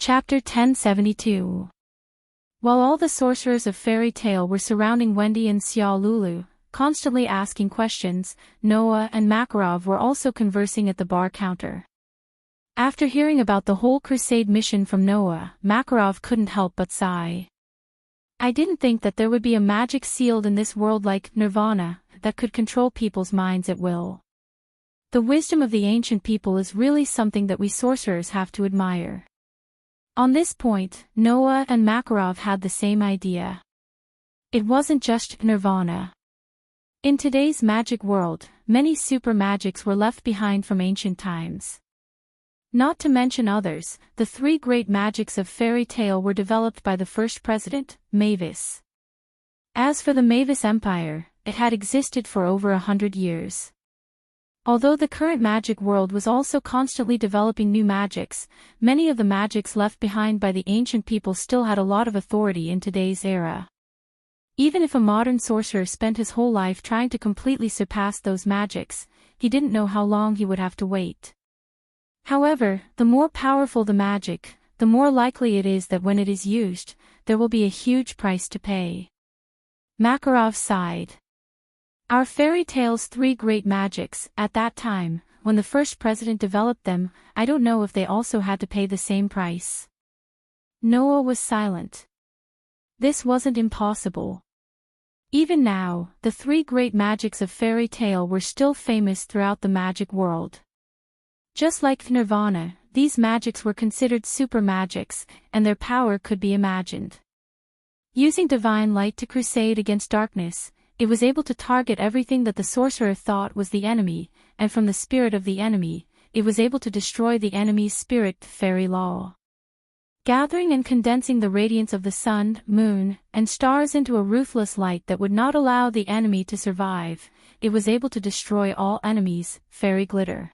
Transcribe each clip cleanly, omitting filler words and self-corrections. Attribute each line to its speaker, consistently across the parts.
Speaker 1: Chapter 1072. While all the sorcerers of fairy tale were surrounding Wendy and Xiao Lulu, constantly asking questions, Noah and Makarov were also conversing at the bar counter. After hearing about the whole crusade mission from Noah, Makarov couldn't help but sigh. I didn't think that there would be a magic sealed in this world like nirvana that could control people's minds at will. The wisdom of the ancient people is really something that we sorcerers have to admire. On this point, Noah and Makarov had the same idea. It wasn't just nirvana. In today's magic world, many super magics were left behind from ancient times. Not to mention others, the three great magics of fairy tale were developed by the first president, Mavis. As for the Mavis Empire, it had existed for over 100 years. Although the current magic world was also constantly developing new magics, many of the magics left behind by the ancient people still had a lot of authority in today's era. Even if a modern sorcerer spent his whole life trying to completely surpass those magics, he didn't know how long he would have to wait. However, the more powerful the magic, the more likely it is that when it is used, there will be a huge price to pay. Makarov sighed. Our fairy tale's three great magics, at that time, when the first president developed them, I don't know if they also had to pay the same price. Noah was silent. This wasn't impossible. Even now, the three great magics of fairy tale were still famous throughout the magic world. Just like nirvana, these magics were considered super magics, and their power could be imagined. Using divine light to crusade against darkness, it was able to target everything that the sorcerer thought was the enemy, and from the spirit of the enemy, it was able to destroy the enemy's spirit, fairy law. Gathering and condensing the radiance of the sun, moon, and stars into a ruthless light that would not allow the enemy to survive, it was able to destroy all enemies, fairy glitter.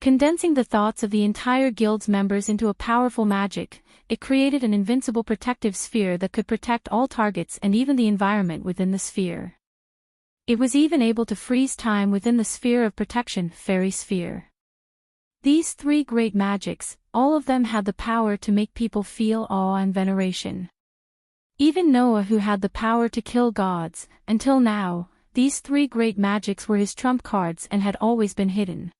Speaker 1: Condensing the thoughts of the entire guild's members into a powerful magic, it created an invincible protective sphere that could protect all targets and even the environment within the sphere. It was even able to freeze time within the sphere of protection, fairy sphere. These three great magics, all of them had the power to make people feel awe and veneration. Even Noah, who had the power to kill gods, until now, these three great magics were his trump cards and had always been hidden.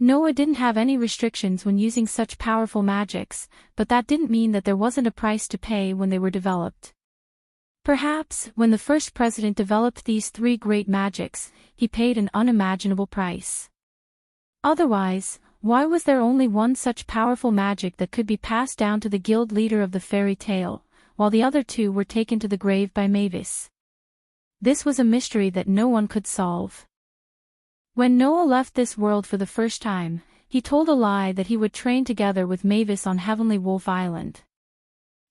Speaker 1: Noah didn't have any restrictions when using such powerful magics, but that didn't mean that there wasn't a price to pay when they were developed. Perhaps, when the first president developed these three great magics, he paid an unimaginable price. Otherwise, why was there only one such powerful magic that could be passed down to the guild leader of the fairy tale, while the other two were taken to the grave by Mavis? This was a mystery that no one could solve. When Noah left this world for the first time, he told a lie that he would train together with Mavis on Heavenly Wolf Island.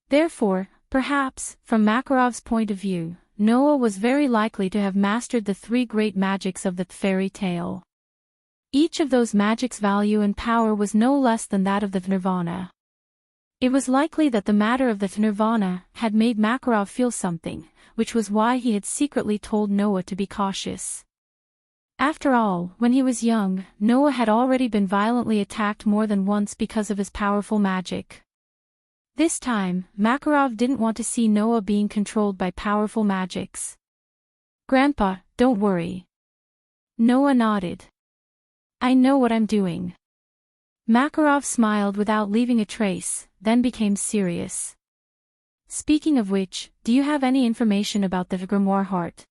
Speaker 1: Therefore, perhaps, from Makarov's point of view, Noah was very likely to have mastered the three great magics of the fairy tale. Each of those magics' value and power was no less than that of the nirvana. It was likely that the matter of the nirvana had made Makarov feel something, which was why he had secretly told Noah to be cautious. After all, when he was young, Noah had already been violently attacked more than once because of his powerful magic. This time, Makarov didn't want to see Noah being controlled by powerful magics. "Grandpa, don't worry." Noah nodded. "I know what I'm doing." Makarov smiled without leaving a trace, then became serious. "Speaking of which, do you have any information about the grimoire heart?"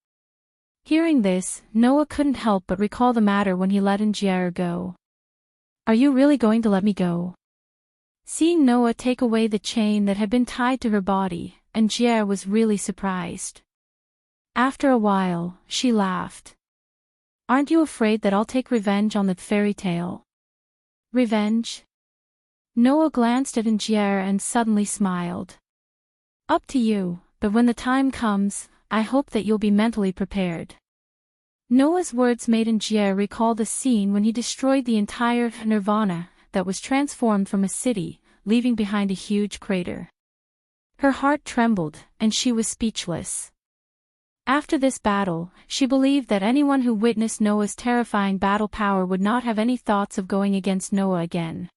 Speaker 1: Hearing this, Noah couldn't help but recall the matter when he let Ngier go. "Are you really going to let me go?" Seeing Noah take away the chain that had been tied to her body, Ngier was really surprised. After a while, she laughed. "Aren't you afraid that I'll take revenge on the fairy tale?" "Revenge?" Noah glanced at Ngier and suddenly smiled. "Up to you, but when the time comes, I hope that you'll be mentally prepared." Noah's words made Ngier recall the scene when he destroyed the entire nirvana that was transformed from a city, leaving behind a huge crater. Her heart trembled, and she was speechless. After this battle, she believed that anyone who witnessed Noah's terrifying battle power would not have any thoughts of going against Noah again.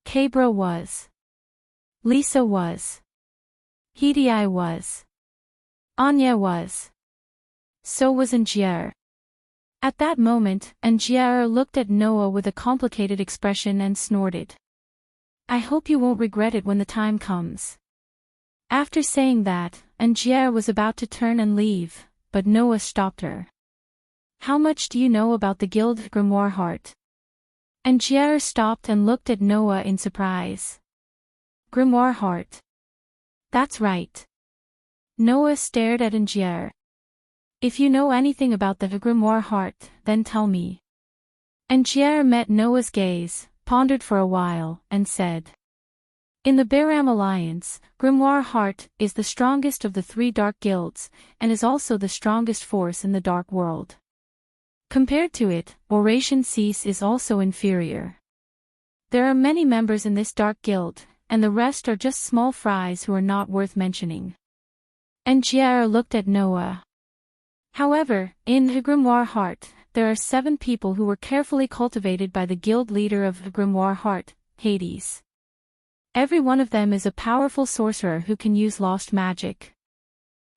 Speaker 1: Cabra was Lisa was. Hedi was. Anya was. So was Angier. At that moment, Angier looked at Noah with a complicated expression and snorted. I hope you won't regret it when the time comes. After saying that, Angier was about to turn and leave, but Noah stopped her. How much do you know about the guild grimoire heart? Angier stopped and looked at Noah in surprise. Grimoire heart. That's right. Noah stared at Angier. If you know anything about the grimoire heart, then tell me. Angier met Noah's gaze, pondered for a while, and said. In the Baram Alliance, Grimoire Heart is the strongest of the 3 dark guilds, and is also the strongest force in the dark world. Compared to it, Oration Cease is also inferior. There are many members in this dark guild, and the rest are just small fries who are not worth mentioning. Angier looked at Noah. However, in the Grimoire Heart, there are 7 people who were carefully cultivated by the guild leader of the Grimoire Heart, Hades. Every one of them is a powerful sorcerer who can use lost magic.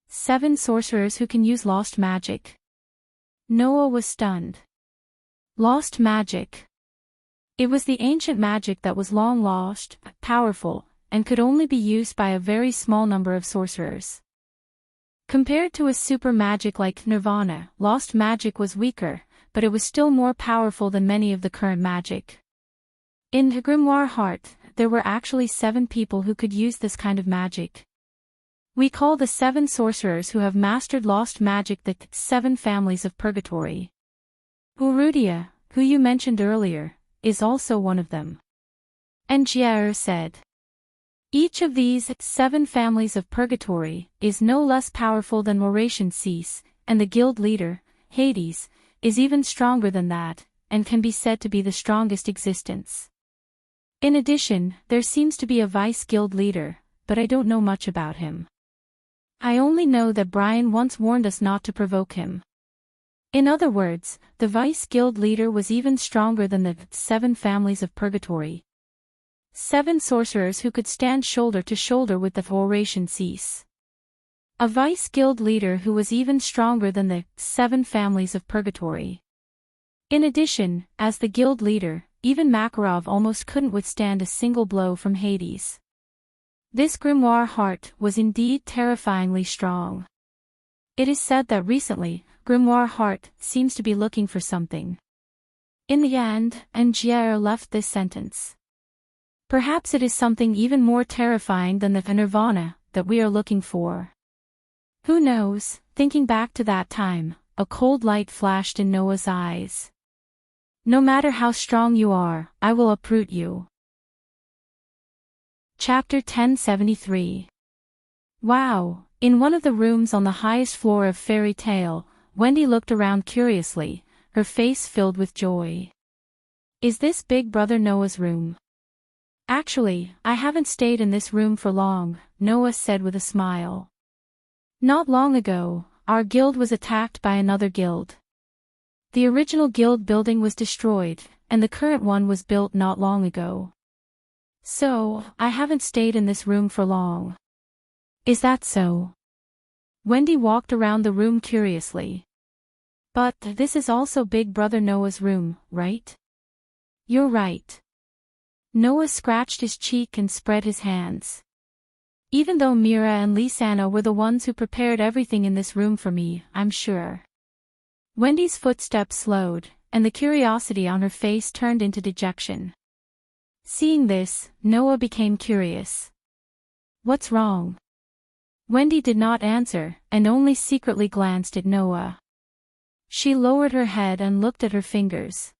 Speaker 1: 7 sorcerers who can use lost magic. Noah was stunned. Lost magic. It was the ancient magic that was long lost, powerful, and could only be used by a very small number of sorcerers. Compared to a super magic like Nirvana, lost magic was weaker, but it was still more powerful than many of the current magic. In the Grimoire Heart, there were actually 7 people who could use this kind of magic. We call the 7 sorcerers who have mastered lost magic the 7 families of purgatory. Urudia, who you mentioned earlier, is also one of them. Angier said. Each of these 7 families of purgatory is no less powerful than Oration Cease, and the guild leader, Hades, is even stronger than that, and can be said to be the strongest existence. In addition, there seems to be a vice guild leader, but I don't know much about him. I only know that Brian once warned us not to provoke him. In other words, the vice guild leader was even stronger than the 7 families of purgatory. 7 sorcerers who could stand shoulder to shoulder with the Oration Cease. A vice guild leader who was even stronger than the 7 families of purgatory. In addition, as the guild leader, even Makarov almost couldn't withstand a single blow from Hades. This Grimoire Heart was indeed terrifyingly strong. It is said that recently, Grimoire Heart seems to be looking for something. In the end, Angier left this sentence. Perhaps it is something even more terrifying than the Nirvana that we are looking for. Who knows? Thinking back to that time, a cold light flashed in Noah's eyes. No matter how strong you are, I will uproot you. Chapter 1073. Wow! In one of the rooms on the highest floor of Fairy Tale, Wendy looked around curiously, her face filled with joy. Is this Big Brother Noah's room? Actually, I haven't stayed in this room for long, Noah said with a smile. Not long ago, our guild was attacked by another guild. The original guild building was destroyed, and the current one was built not long ago. So, I haven't stayed in this room for long. Is that so? Wendy walked around the room curiously. But this is also Big Brother Noah's room, right? You're right. Noah scratched his cheek and spread his hands. Even though Mira and Lisanna were the ones who prepared everything in this room for me, I'm sure. Wendy's footsteps slowed, and the curiosity on her face turned into dejection. Seeing this, Noah became curious. What's wrong? Wendy did not answer, and only secretly glanced at Noah. She lowered her head and looked at her fingers.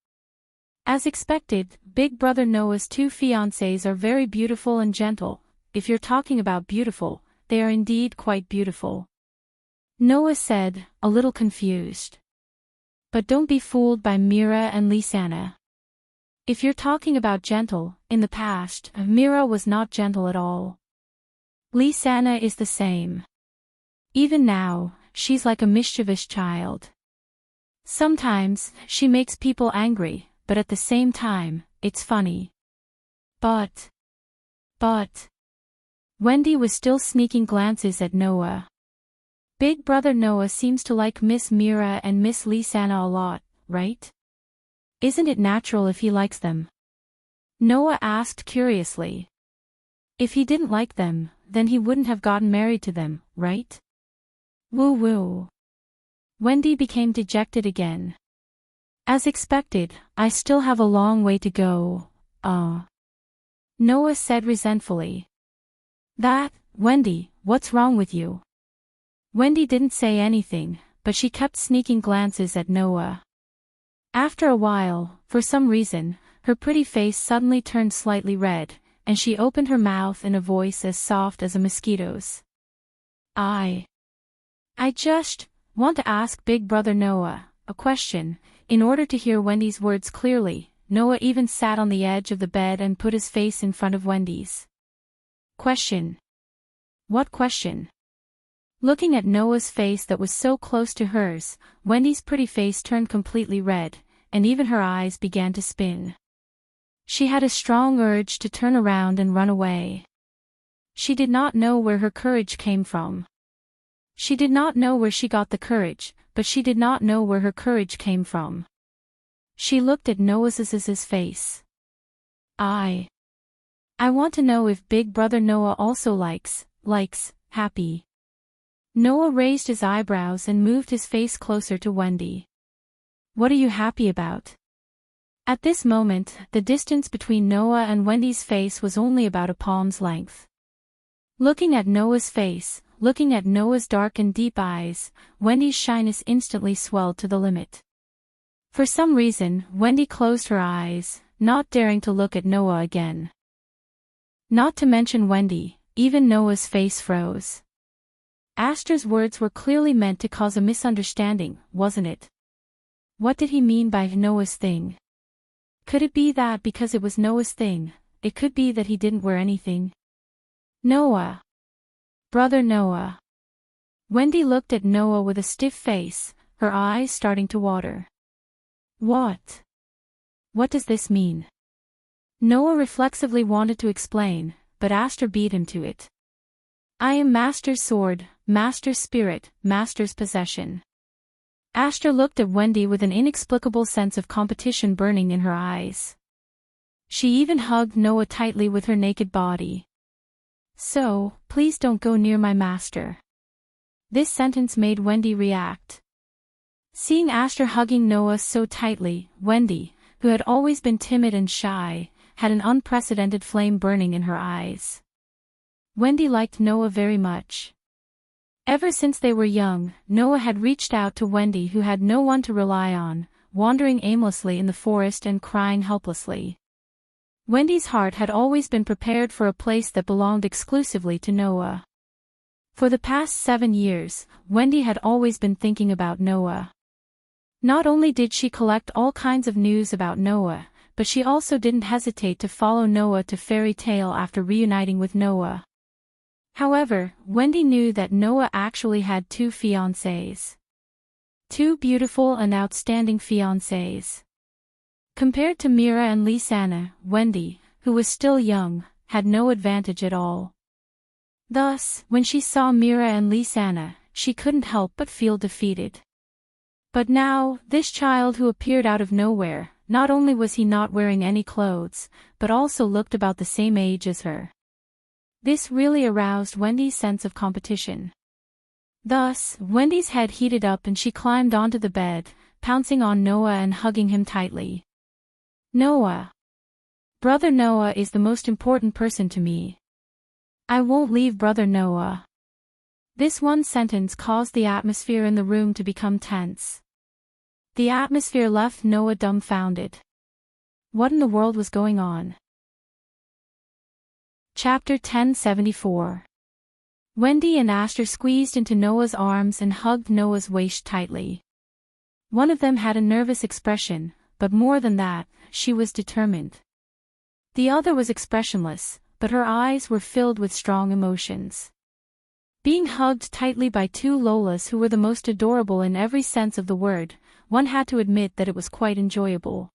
Speaker 1: As expected, Big Brother Noah's 2 fiancées are very beautiful and gentle. If you're talking about beautiful, they are indeed quite beautiful. Noah said, a little confused. But don't be fooled by Mira and Lisanna. If you're talking about gentle, in the past, Mira was not gentle at all. Lisanna is the same. Even now, she's like a mischievous child. Sometimes, she makes people angry, but at the same time, it's funny. But, Wendy was still sneaking glances at Noah. Big brother Noah seems to like Miss Mira and Miss Lisanna a lot, right? Isn't it natural if he likes them? Noah asked curiously. If he didn't like them, then he wouldn't have gotten married to them, right? Woo-woo. Wendy became dejected again. As expected, I still have a long way to go, Noah said resentfully. Wendy, what's wrong with you? Wendy didn't say anything, but she kept sneaking glances at Noah. After a while, for some reason, her pretty face suddenly turned slightly red, and she opened her mouth in a voice as soft as a mosquito's. I just want to ask Big Brother Noah a question. In order to hear Wendy's words clearly, Noah even sat on the edge of the bed and put his face in front of Wendy's. Question. What question? Looking at Noah's face that was so close to hers, Wendy's pretty face turned completely red, and even her eyes began to spin. She had a strong urge to turn around and run away. She did not know where her courage came from. She did not know where she got the courage, but she did not know where her courage came from. She looked at Noah's face. I want to know if Big Brother Noah also likes happy. Noah raised his eyebrows and moved his face closer to Wendy. What are you happy about? At this moment, the distance between Noah and Wendy's face was only about a palm's length. Looking at Noah's face, looking at Noah's dark and deep eyes, Wendy's shyness instantly swelled to the limit. For some reason, Wendy closed her eyes, not daring to look at Noah again. Not to mention Wendy, even Noah's face froze. Astor's words were clearly meant to cause a misunderstanding, wasn't it? What did he mean by Noah's thing? Could it be that because it was Noah's thing, it could be that he didn't wear anything? Noah. Brother Noah. Wendy looked at Noah with a stiff face, her eyes starting to water. What? What does this mean? Noah reflexively wanted to explain, but Astor beat him to it. I am Master's sword, Master's spirit, Master's possession. Astor looked at Wendy with an inexplicable sense of competition burning in her eyes. She even hugged Noah tightly with her naked body. So, please don't go near my master. This sentence made Wendy react. Seeing Astor hugging Noah so tightly, Wendy, who had always been timid and shy, had an unprecedented flame burning in her eyes. Wendy liked Noah very much. Ever since they were young, Noah had reached out to Wendy, who had no one to rely on, wandering aimlessly in the forest and crying helplessly. Wendy's heart had always been prepared for a place that belonged exclusively to Noah. For the past 7 years, Wendy had always been thinking about Noah. Not only did she collect all kinds of news about Noah, but she also didn't hesitate to follow Noah to Fairy Tale after reuniting with Noah. However, Wendy knew that Noah actually had 2 fiancées. 2 beautiful and outstanding fiancées. Compared to Mira and Lisanna, Wendy, who was still young, had no advantage at all. Thus, when she saw Mira and Lisanna, she couldn't help but feel defeated. But now, this child who appeared out of nowhere, not only was he not wearing any clothes, but also looked about the same age as her. This really aroused Wendy's sense of competition. Thus, Wendy's head heated up and she climbed onto the bed, pouncing on Noah and hugging him tightly. Noah. Brother Noah is the most important person to me. I won't leave Brother Noah. This one sentence caused the atmosphere in the room to become tense. The atmosphere left Noah dumbfounded. What in the world was going on? Chapter 1074. Wendy and Astor squeezed into Noah's arms and hugged Noah's waist tightly. One of them had a nervous expression, but more than that, she was determined. The other was expressionless, but her eyes were filled with strong emotions. Being hugged tightly by 2 Lolas who were the most adorable in every sense of the word, one had to admit that it was quite enjoyable.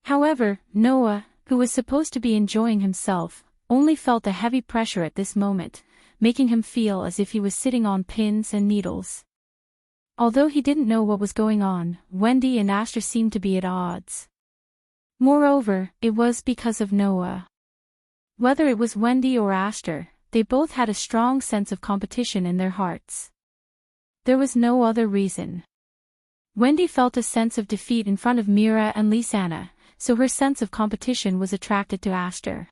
Speaker 1: However, Noah, who was supposed to be enjoying himself, only felt a heavy pressure at this moment, making him feel as if he was sitting on pins and needles. Although he didn't know what was going on, Wendy and Aster seemed to be at odds. Moreover, it was because of Noah. Whether it was Wendy or Aster, they both had a strong sense of competition in their hearts. There was no other reason. Wendy felt a sense of defeat in front of Mira and Lisanna, so her sense of competition was attracted to Aster.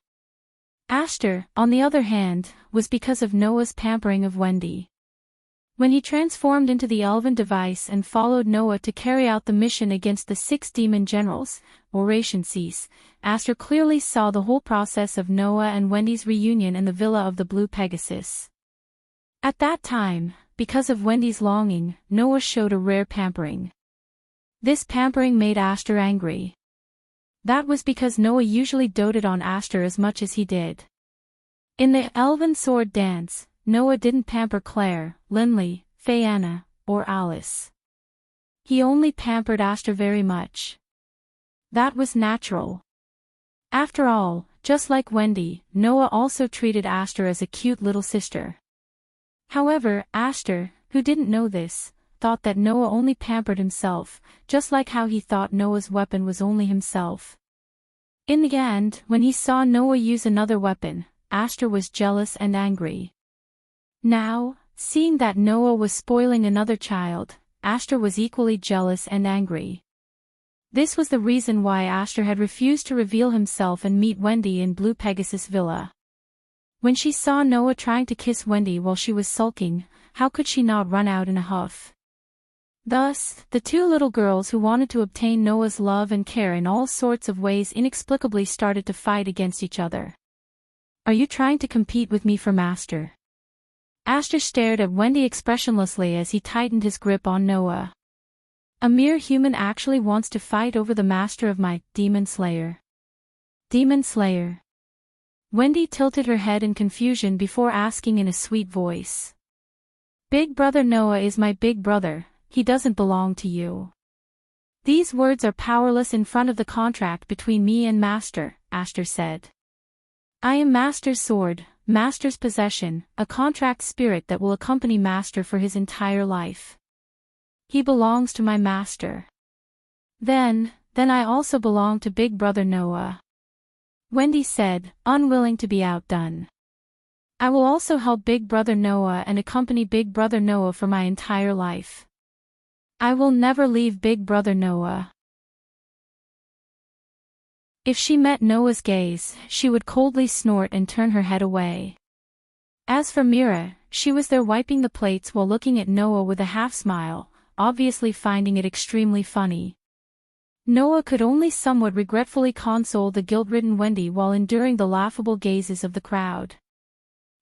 Speaker 1: Aster, on the other hand, was because of Noah's pampering of Wendy. When he transformed into the elven device and followed Noah to carry out the mission against the 6 demon generals, oration cease, Aster clearly saw the whole process of Noah and Wendy's reunion in the villa of the Blue Pegasus. At that time, because of Wendy's longing, Noah showed a rare pampering. This pampering made Aster angry. That was because Noah usually doted on Aster as much as he did. In the elven sword dance, Noah didn't pamper Claire, Linley, Fayanna, or Alice. He only pampered Aster very much. That was natural. After all, just like Wendy, Noah also treated Aster as a cute little sister. However, Aster, who didn't know this, thought that Noah only pampered himself, just like how he thought Noah's weapon was only himself. In the end, when he saw Noah use another weapon, Aster was jealous and angry. Now, seeing that Noah was spoiling another child, Aster was equally jealous and angry. This was the reason why Aster had refused to reveal himself and meet Wendy in Blue Pegasus Villa. When she saw Noah trying to kiss Wendy while she was sulking, how could she not run out in a huff? Thus, the 2 little girls who wanted to obtain Noah's love and care in all sorts of ways inexplicably started to fight against each other. "Are you trying to compete with me for master?" Aster stared at Wendy expressionlessly as he tightened his grip on Noah. "A mere human actually wants to fight over the master of my demon slayer." "Demon slayer?" Wendy tilted her head in confusion before asking in a sweet voice. "Big brother Noah is my big brother, he doesn't belong to you. These words are powerless in front of the contract between me and Master," Aster said. "I am Master's sword, Master's possession, a contract spirit that will accompany Master for his entire life. He belongs to my Master. Then I also belong to Big Brother Noah," Wendy said, unwilling to be outdone. "I will also help Big Brother Noah and accompany Big Brother Noah for my entire life. I will never leave Big Brother Noah." If she met Noah's gaze, she would coldly snort and turn her head away. As for Mira, she was there wiping the plates while looking at Noah with a half-smile, obviously finding it extremely funny. Noah could only somewhat regretfully console the guilt-ridden Wendy while enduring the laughable gazes of the crowd.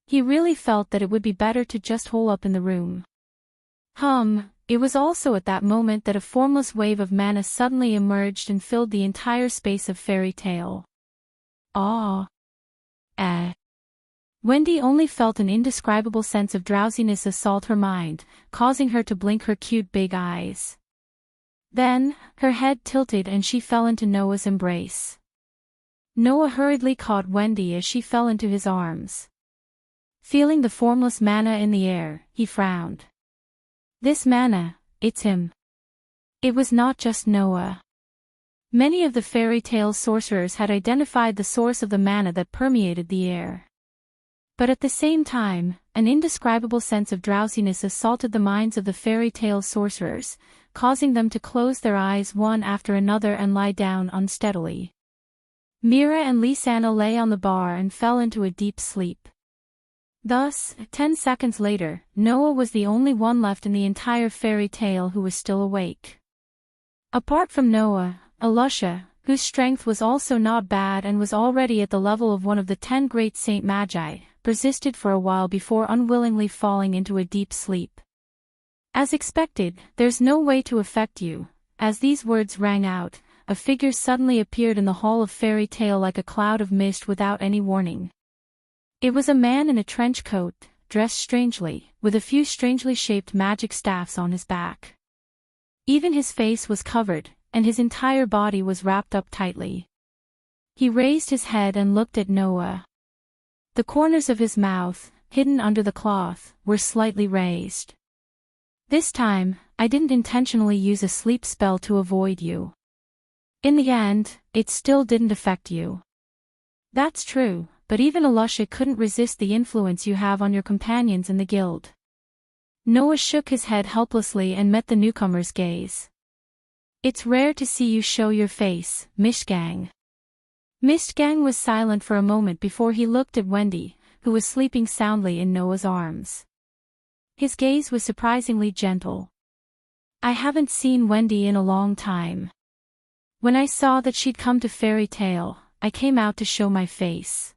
Speaker 1: He really felt that it would be better to just hole up in the room. It was also at that moment that a formless wave of mana suddenly emerged and filled the entire space of Fairy Tale. Wendy only felt an indescribable sense of drowsiness assault her mind, causing her to blink her cute big eyes. Then, her head tilted and she fell into Noah's embrace. Noah hurriedly caught Wendy as she fell into his arms. Feeling the formless mana in the air, he frowned. This mana, it's him. It was not just Noah. Many of the fairy tale sorcerers had identified the source of the mana that permeated the air. But at the same time, an indescribable sense of drowsiness assaulted the minds of the fairy tale sorcerers, causing them to close their eyes one after another and lie down unsteadily. Mira and Lisanna lay on the bar and fell into a deep sleep. Thus, 10 seconds later, Noah was the only one left in the entire fairy tale who was still awake. Apart from Noah, Alusha, whose strength was also not bad and was already at the level of one of the 10 great Saint Magi, persisted for a while before unwillingly falling into a deep sleep. As expected, "There's no way to affect you." As these words rang out, a figure suddenly appeared in the hall of Fairy Tale like a cloud of mist without any warning. It was a man in a trench coat, dressed strangely, with a few strangely shaped magic staffs on his back. Even his face was covered, and his entire body was wrapped up tightly. He raised his head and looked at Noah. The corners of his mouth, hidden under the cloth, were slightly raised. This time, I didn't intentionally use a sleep spell to avoid you. In the end, it still didn't affect you. That's true, but even Alusha couldn't resist the influence you have on your companions in the guild. Noah shook his head helplessly and met the newcomer's gaze. It's rare to see you show your face, Mishgang. Mishgang was silent for a moment before he looked at Wendy, who was sleeping soundly in Noah's arms. His gaze was surprisingly gentle. I haven't seen Wendy in a long time. When I saw that she'd come to Fairy Tale, I came out to show my face.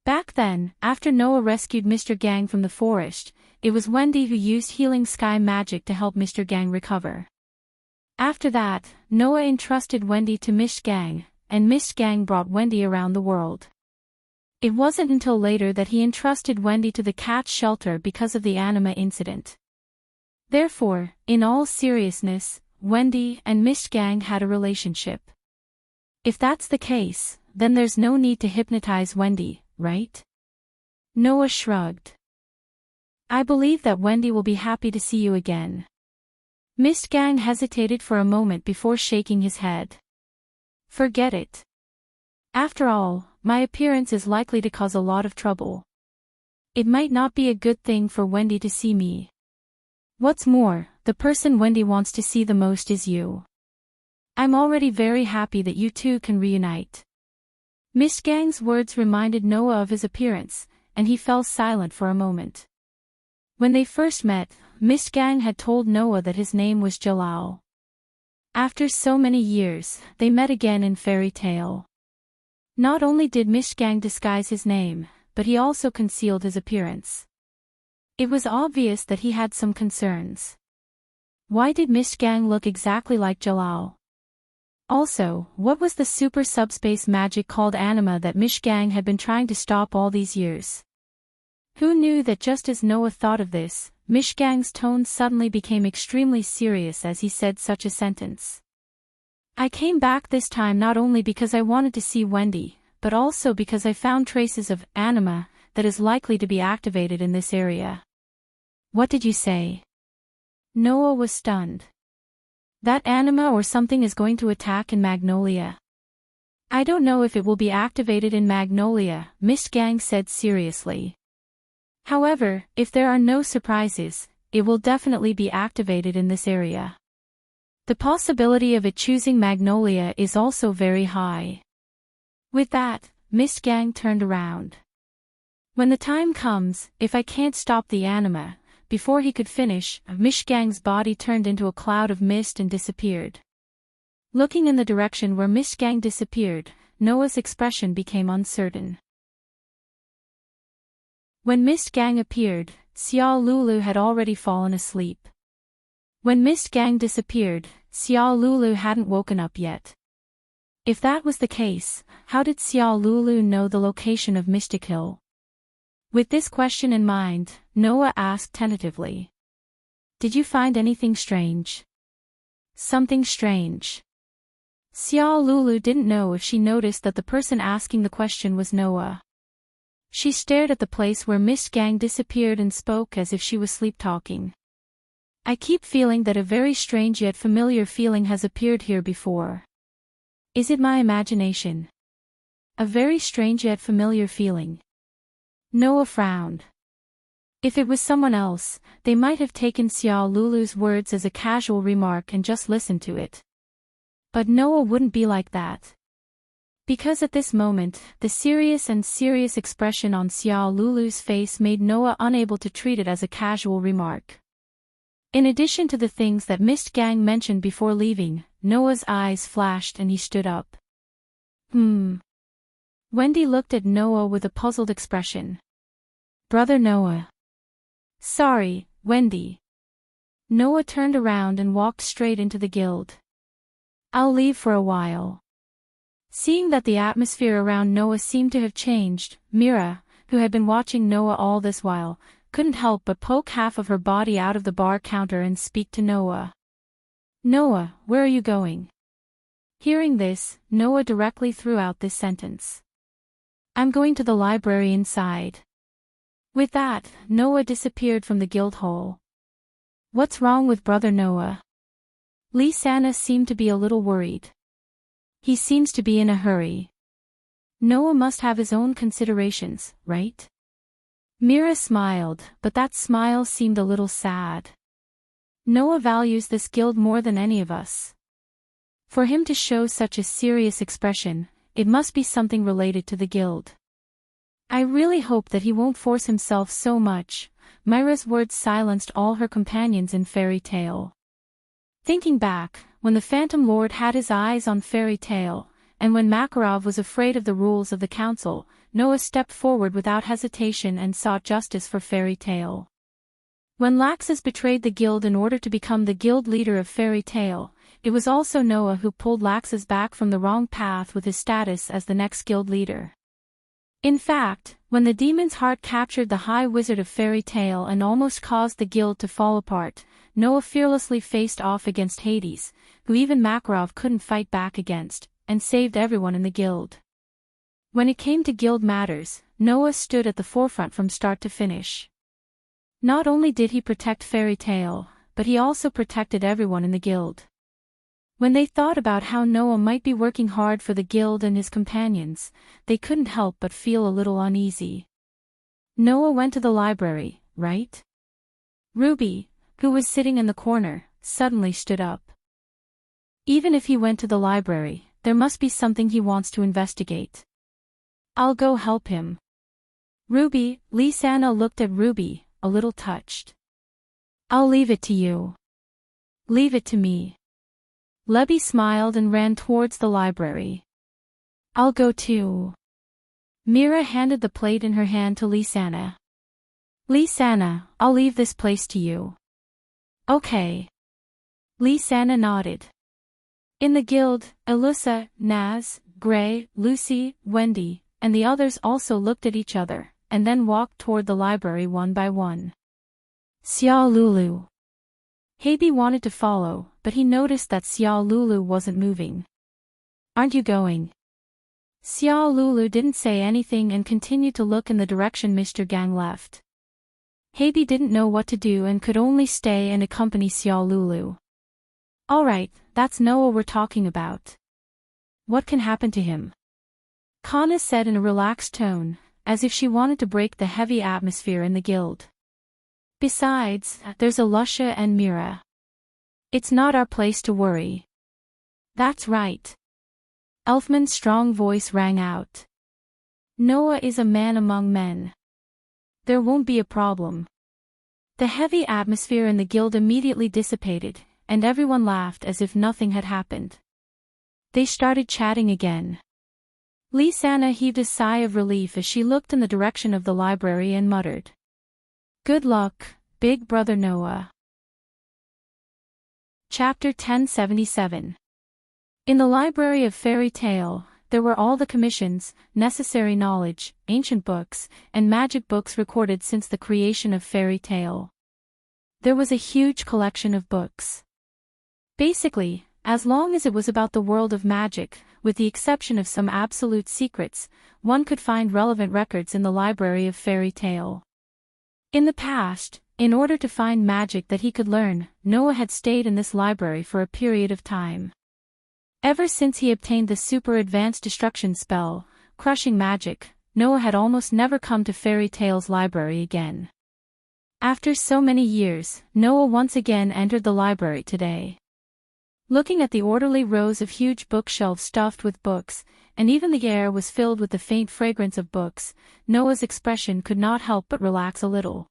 Speaker 1: Back then, after Noah rescued Mr. Gang from the forest, it was Wendy who used healing sky magic to help Mr. Gang recover. After that, Noah entrusted Wendy to Mish Gang, and Mish Gang brought Wendy around the world. It wasn't until later that he entrusted Wendy to the cat shelter because of the anima incident. Therefore, in all seriousness, Wendy and Mish Gang had a relationship. If that's the case, then there's no need to hypnotize Wendy, right? Noah shrugged. I believe that Wendy will be happy to see you again. Mish Gang hesitated for a moment before shaking his head. Forget it. After all, my appearance is likely to cause a lot of trouble. It might not be a good thing for Wendy to see me. What's more, the person Wendy wants to see the most is you. I'm already very happy that you two can reunite. Mish Gang's words reminded Noah of his appearance, and he fell silent for a moment. When they first met, Mish Gang had told Noah that his name was Jalal. After so many years, they met again in Fairy Tale. Not only did Mish Gang disguise his name, but he also concealed his appearance. It was obvious that he had some concerns. Why did Mish Gang look exactly like Jalal? Also, what was the super subspace magic called anima that Mish Gang had been trying to stop all these years? Who knew that just as Noah thought of this, Mish Gang's tone suddenly became extremely serious as he said such a sentence. I came back this time not only because I wanted to see Wendy, but also because I found traces of anima that is likely to be activated in this area. What did you say? Noah was stunned. That anima or something is going to attack in Magnolia. I don't know if it will be activated in Magnolia, Mish Gang said seriously. However, if there are no surprises, it will definitely be activated in this area. The possibility of it choosing Magnolia is also very high. With that, Mish Gang turned around. When the time comes, if I can't stop the anima, before he could finish, Mish Gang's body turned into a cloud of mist and disappeared. Looking in the direction where Mish Gang disappeared, Noah's expression became uncertain. When Mish Gang appeared, Xiao Lulu had already fallen asleep. When Mish Gang disappeared, Xiao Lulu hadn't woken up yet. If that was the case, how did Xiao Lulu know the location of Mystic Hill? With this question in mind, Noah asked tentatively. Did you find anything strange? Something strange. Xiao Lulu didn't know if she noticed that the person asking the question was Noah. She stared at the place where Mish Gang disappeared and spoke as if she was sleep-talking. I keep feeling that a very strange yet familiar feeling has appeared here before. Is it my imagination? A very strange yet familiar feeling. Noah frowned. If it was someone else, they might have taken Xiao Lulu's words as a casual remark and just listened to it. But Noah wouldn't be like that. Because at this moment, the serious expression on Xiao Lulu's face made Noah unable to treat it as a casual remark. In addition to the things that Mish Gang mentioned before leaving, Noah's eyes flashed and he stood up. Wendy looked at Noah with a puzzled expression. Brother Noah. Sorry, Wendy. Noah turned around and walked straight into the guild. I'll leave for a while. Seeing that the atmosphere around Noah seemed to have changed, Mira, who had been watching Noah all this while, couldn't help but poke half of her body out of the bar counter and speak to Noah. Noah, where are you going? Hearing this, Noah directly threw out this sentence. I'm going to the library inside. With that, Noah disappeared from the guild hall. What's wrong with Brother Noah? Lisanna seemed to be a little worried. He seems to be in a hurry. Noah must have his own considerations, right? Mira smiled, but that smile seemed a little sad. Noah values this guild more than any of us. For him to show such a serious expression, it must be something related to the guild. I really hope that he won't force himself so much. Myra's words silenced all her companions in Fairy Tale. Thinking back, when the Phantom Lord had his eyes on Fairy Tale, and when Makarov was afraid of the rules of the council, Noah stepped forward without hesitation and sought justice for Fairy Tale. When Laxus betrayed the guild in order to become the guild leader of Fairy Tale, it was also Noah who pulled Laxus back from the wrong path with his status as the next guild leader. In fact, when the demon's heart captured the High Wizard of Fairy Tale and almost caused the guild to fall apart, Noah fearlessly faced off against Hades, who even Makarov couldn't fight back against, and saved everyone in the guild. When it came to guild matters, Noah stood at the forefront from start to finish. Not only did he protect Fairy Tale, but he also protected everyone in the guild. When they thought about how Noah might be working hard for the guild and his companions, they couldn't help but feel a little uneasy. Noah went to the library, right? Ruby, who was sitting in the corner, suddenly stood up. Even if he went to the library, there must be something he wants to investigate. I'll go help him. Ruby, Lisanna looked at Ruby, a little touched. I'll leave it to you. Leave it to me. Lebby smiled and ran towards the library. I'll go too. Mira handed the plate in her hand to Lisanna. Lisanna, I'll leave this place to you. Okay. Lisanna nodded. In the guild, Elusa, Naz, Gray, Lucy, Wendy, and the others also looked at each other, and then walked toward the library one by one. Xiao Lulu. Hebe wanted to follow, but he noticed that Xiao Lulu wasn't moving. Aren't you going? Xiao Lulu didn't say anything and continued to look in the direction Mr. Gang left. Hebe didn't know what to do and could only stay and accompany Xiao Lulu. Alright, that's Noah we're talking about. What can happen to him? Kana said in a relaxed tone, as if she wanted to break the heavy atmosphere in the guild. Besides, there's Alusha and Mira. It's not our place to worry. That's right. Elfman's strong voice rang out. Noah is a man among men. There won't be a problem. The heavy atmosphere in the guild immediately dissipated, and everyone laughed as if nothing had happened. They started chatting again. Lisanna heaved a sigh of relief as she looked in the direction of the library and muttered. Good luck, Big Brother Noah. Chapter 1077. In the library of Fairy Tale, there were all the commissions, necessary knowledge, ancient books, and magic books recorded since the creation of Fairy Tale. There was a huge collection of books. Basically, as long as it was about the world of magic, with the exception of some absolute secrets, one could find relevant records in the library of Fairy Tale. In the past, in order to find magic that he could learn, Noah had stayed in this library for a period of time. Ever since he obtained the super advanced destruction spell, crushing magic, Noah had almost never come to Fairy Tale's library again. After so many years, Noah once again entered the library today. Looking at the orderly rows of huge bookshelves stuffed with books, and even the air was filled with the faint fragrance of books, Noah's expression could not help but relax a little.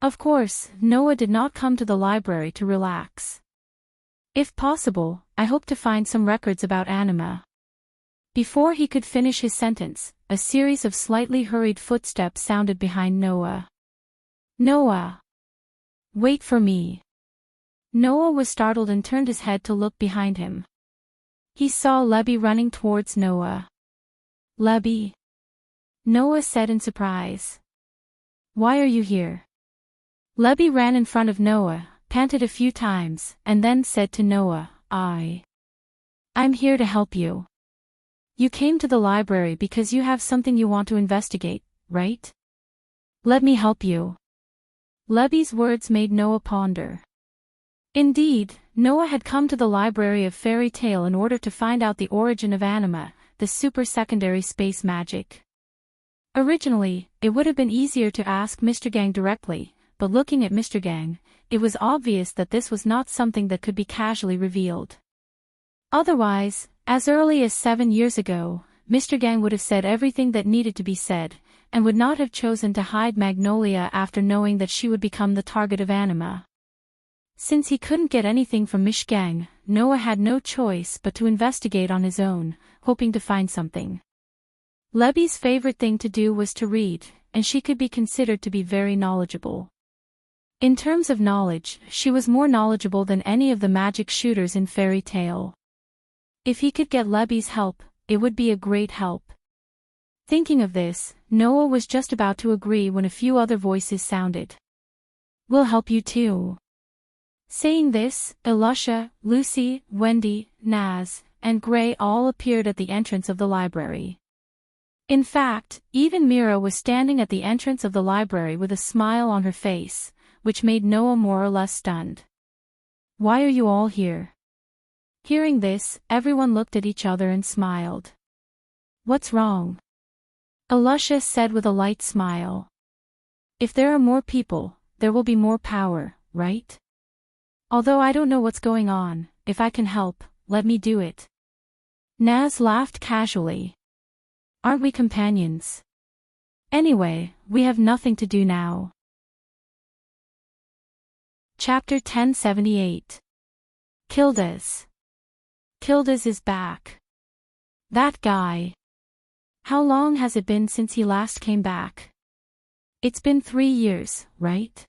Speaker 1: Of course, Noah did not come to the library to relax. If possible, I hope to find some records about anima. Before he could finish his sentence, a series of slightly hurried footsteps sounded behind Noah. Noah! Wait for me. Noah was startled and turned his head to look behind him. He saw Lebby running towards Noah. Lebby? Noah said in surprise. Why are you here? Lebby ran in front of Noah, panted a few times, and then said to Noah, I'm here to help you. You came to the library because you have something you want to investigate, right? Let me help you. Lebby's words made Noah ponder. Indeed, Noah had come to the library of fairy tale in order to find out the origin of anima, the super-secondary space magic. Originally, it would have been easier to ask Mr. Gang directly, but looking at Mr. Gang, it was obvious that this was not something that could be casually revealed. Otherwise, as early as 7 years ago, Mr. Gang would have said everything that needed to be said, and would not have chosen to hide Magnolia after knowing that she would become the target of anima. Since he couldn't get anything from Mish Gang, Noah had no choice but to investigate on his own, hoping to find something. Lebby's favorite thing to do was to read, and she could be considered to be very knowledgeable. In terms of knowledge, she was more knowledgeable than any of the magic shooters in fairy tale. If he could get Lebby's help, it would be a great help. Thinking of this, Noah was just about to agree when a few other voices sounded. We'll help you too. Saying this, Elusha, Lucy, Wendy, Naz, and Gray all appeared at the entrance of the library. In fact, even Mira was standing at the entrance of the library with a smile on her face, which made Noah more or less stunned. Why are you all here? Hearing this, everyone looked at each other and smiled. What's wrong? Elusha said with a light smile. If there are more people, there will be more power, right? Although I don't know what's going on, if I can help, let me do it. Naz laughed casually. Aren't we companions? Anyway, we have nothing to do now. Chapter 1078. Kildas. Kildas is back. That guy. How long has it been since he last came back? It's been 3 years, right?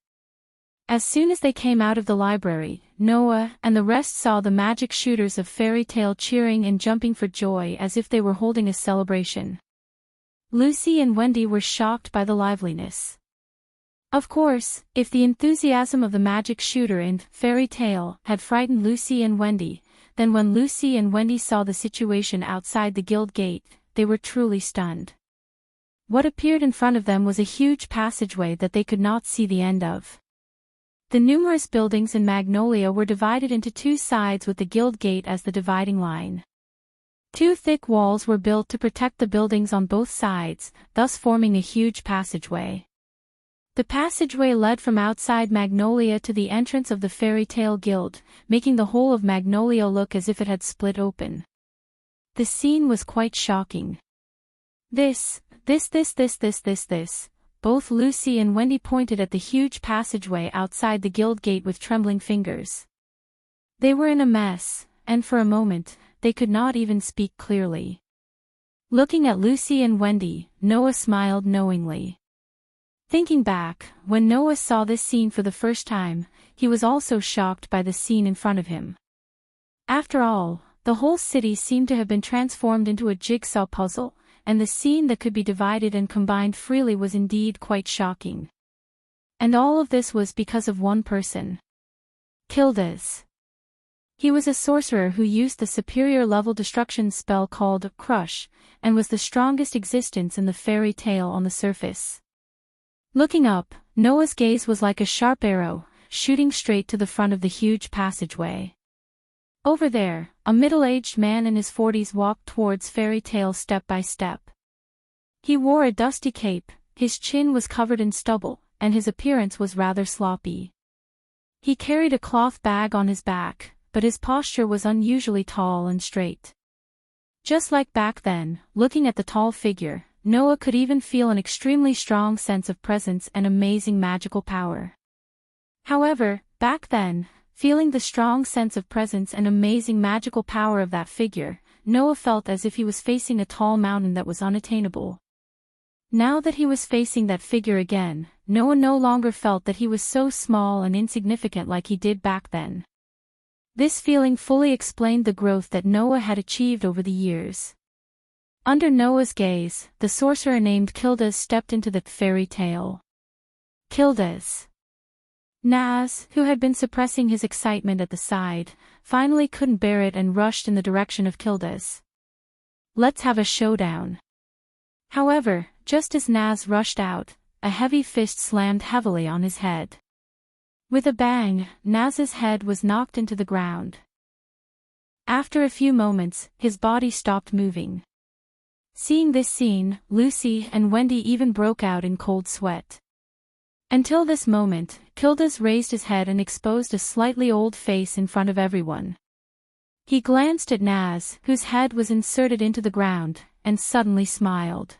Speaker 1: As soon as they came out of the library, Noah and the rest saw the magic shooters of fairy tale cheering and jumping for joy as if they were holding a celebration. Lucy and Wendy were shocked by the liveliness. Of course, if the enthusiasm of the magic shooter in fairy tale had frightened Lucy and Wendy, then when Lucy and Wendy saw the situation outside the guild gate, they were truly stunned. What appeared in front of them was a huge passageway that they could not see the end of. The numerous buildings in Magnolia were divided into 2 sides with the guild gate as the dividing line. 2 thick walls were built to protect the buildings on both sides, thus forming a huge passageway. The passageway led from outside Magnolia to the entrance of the Fairy Tale Guild, making the whole of Magnolia look as if it had split open. The scene was quite shocking. This. Both Lucy and Wendy pointed at the huge passageway outside the guild gate with trembling fingers. They were in a mess, and for a moment, they could not even speak clearly. Looking at Lucy and Wendy, Noah smiled knowingly. Thinking back, when Noah saw this scene for the first time, he was also shocked by the scene in front of him. After all, the whole city seemed to have been transformed into a jigsaw puzzle, and the scene that could be divided and combined freely was indeed quite shocking. And all of this was because of one person. Kildas. He was a sorcerer who used the superior level destruction spell called Crush, and was the strongest existence in the fairy tale on the surface. Looking up, Noah's gaze was like a sharp arrow, shooting straight to the front of the huge passageway. Over there, a middle-aged man in his 40s walked towards Fairy Tale step by step. He wore a dusty cape, his chin was covered in stubble, and his appearance was rather sloppy. He carried a cloth bag on his back, but his posture was unusually tall and straight. Just like back then, looking at the tall figure, Noah could even feel an extremely strong sense of presence and amazing magical power. However, back then, feeling the strong sense of presence and amazing magical power of that figure, Noah felt as if he was facing a tall mountain that was unattainable. Now that he was facing that figure again, Noah no longer felt that he was so small and insignificant like he did back then. This feeling fully explained the growth that Noah had achieved over the years. Under Noah's gaze, the sorcerer named Kildas stepped into the fairy tale. Kildas. Naz, who had been suppressing his excitement at the side, finally couldn't bear it and rushed in the direction of Kildas. Let's have a showdown. However, just as Naz rushed out, a heavy fist slammed heavily on his head. With a bang, Naz's head was knocked into the ground. After a few moments, his body stopped moving. Seeing this scene, Lucy and Wendy even broke out in cold sweat. Until this moment, Kildas raised his head and exposed a slightly old face in front of everyone. He glanced at Naz, whose head was inserted into the ground, and suddenly smiled.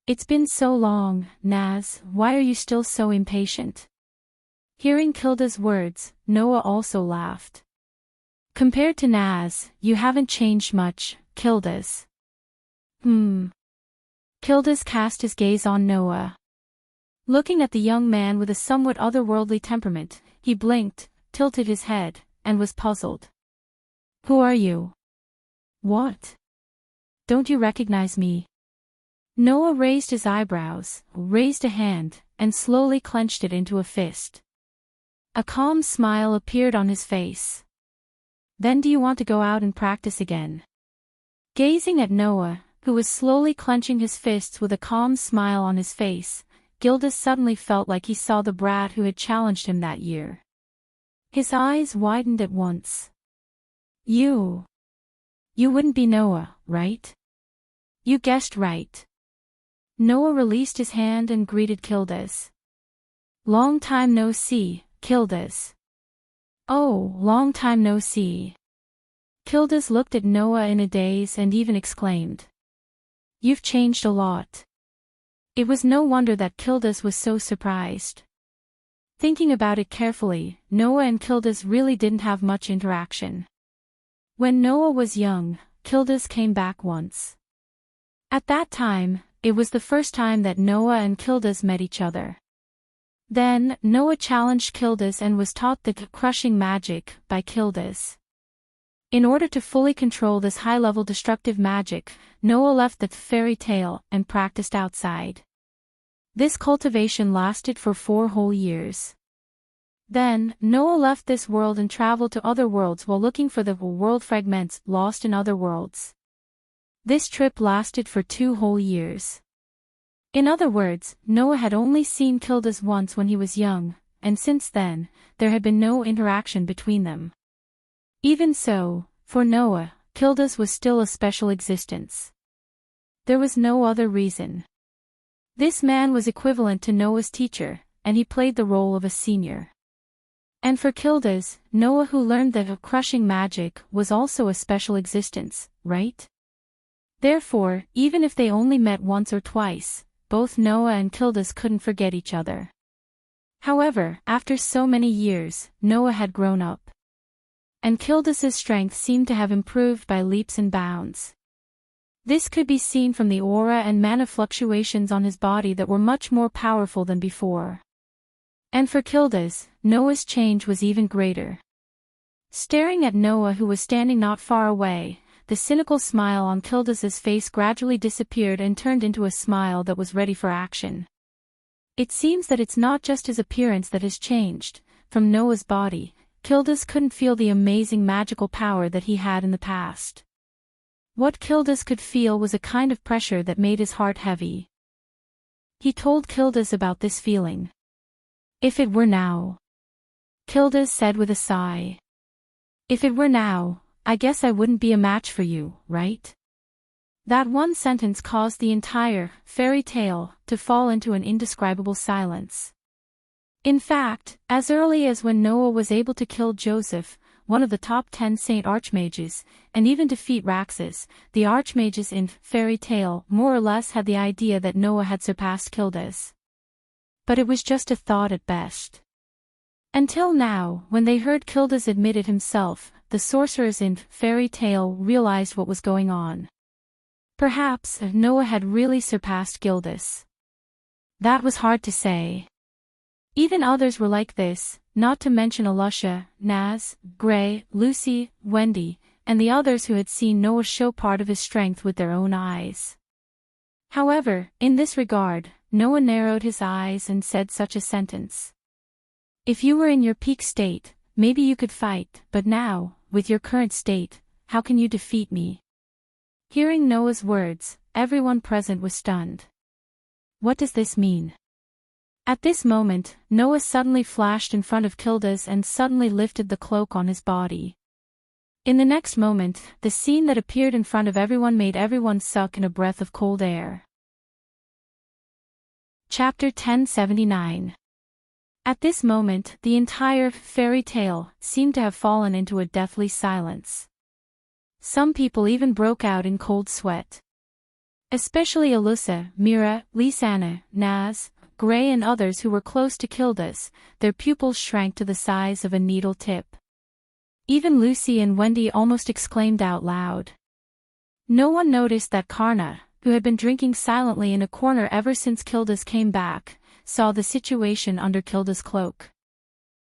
Speaker 1: "It's been so long, Naz, why are you still so impatient?" Hearing Kilda's words, Noah also laughed. "Compared to Naz, you haven't changed much, Kildas." Kildas cast his gaze on Noah. Looking at the young man with a somewhat otherworldly temperament, he blinked, tilted his head, and was puzzled. "Who are you? What? Don't you recognize me?" Noah raised his eyebrows, raised a hand, and slowly clenched it into a fist. A calm smile appeared on his face. "Then do you want to go out and practice again?" Gazing at Noah, who was slowly clenching his fists with a calm smile on his face, Kildas suddenly felt like he saw the brat who had challenged him that year. His eyes widened at once. You wouldn't be Noah, right?" "You guessed right." Noah released his hand and greeted Kildas. "Long time no see, Kildas." "Oh, long time no see." Kildas looked at Noah in a daze and even exclaimed, "You've changed a lot." It was no wonder that Kildas was so surprised. Thinking about it carefully, Noah and Kildas really didn't have much interaction. When Noah was young, Kildas came back once. At that time, it was the first time that Noah and Kildas met each other. Then, Noah challenged Kildas and was taught the crushing magic by Kildas. In order to fully control this high-level destructive magic, Noah left the fairy tale and practiced outside. This cultivation lasted for 4 whole years. Then, Noah left this world and traveled to other worlds while looking for the world fragments lost in other worlds. This trip lasted for 2 whole years. In other words, Noah had only seen Kildas once when he was young, and since then, there had been no interaction between them. Even so, for Noah, Kildas was still a special existence. There was no other reason. This man was equivalent to Noah's teacher, and he played the role of a senior. And for Kildas, Noah who learned the crushing magic was also a special existence, right? Therefore, even if they only met once or twice, both Noah and Kildas couldn't forget each other. However, after so many years, Noah had grown up. And Kildas's strength seemed to have improved by leaps and bounds. This could be seen from the aura and mana fluctuations on his body that were much more powerful than before. And for Kildas, Noah's change was even greater. Staring at Noah who was standing not far away, the cynical smile on Kildas's face gradually disappeared and turned into a smile that was ready for action. It seems that it's not just his appearance that has changed. From Noah's body, Kildas couldn't feel the amazing magical power that he had in the past. What Kildas could feel was a kind of pressure that made his heart heavy. He told Kildas about this feeling. "If it were now," Kildas said with a sigh. "If it were now, I guess I wouldn't be a match for you, right?" That one sentence caused the entire fairy tale to fall into an indescribable silence. In fact, as early as when Noah was able to kill Joseph, one of the top 10 saint archmages, and even defeat Raxus, the archmages in fairy tale more or less had the idea that Noah had surpassed Kildas. But it was just a thought at best. Until now, when they heard Kildas admit it himself, the sorcerers in fairy tale realized what was going on. Perhaps Noah had really surpassed Kildas. That was hard to say. Even others were like this, not to mention Alusha, Naz, Gray, Lucy, Wendy, and the others who had seen Noah show part of his strength with their own eyes. However, in this regard, Noah narrowed his eyes and said such a sentence. "If you were in your peak state, maybe you could fight, but now, with your current state, how can you defeat me?" Hearing Noah's words, everyone present was stunned. What does this mean? At this moment, Noah suddenly flashed in front of Kildas and suddenly lifted the cloak on his body. In the next moment, the scene that appeared in front of everyone made everyone suck in a breath of cold air. Chapter 1079. At this moment, the entire fairy tale seemed to have fallen into a deathly silence. Some people even broke out in cold sweat. Especially Alyssa, Mira, Lisanna, Naz, Gray and others who were close to Kildas, their pupils shrank to the size of a needle tip. Even Lucy and Wendy almost exclaimed out loud. No one noticed that Karna, who had been drinking silently in a corner ever since Kildas came back, saw the situation under Kildas' cloak.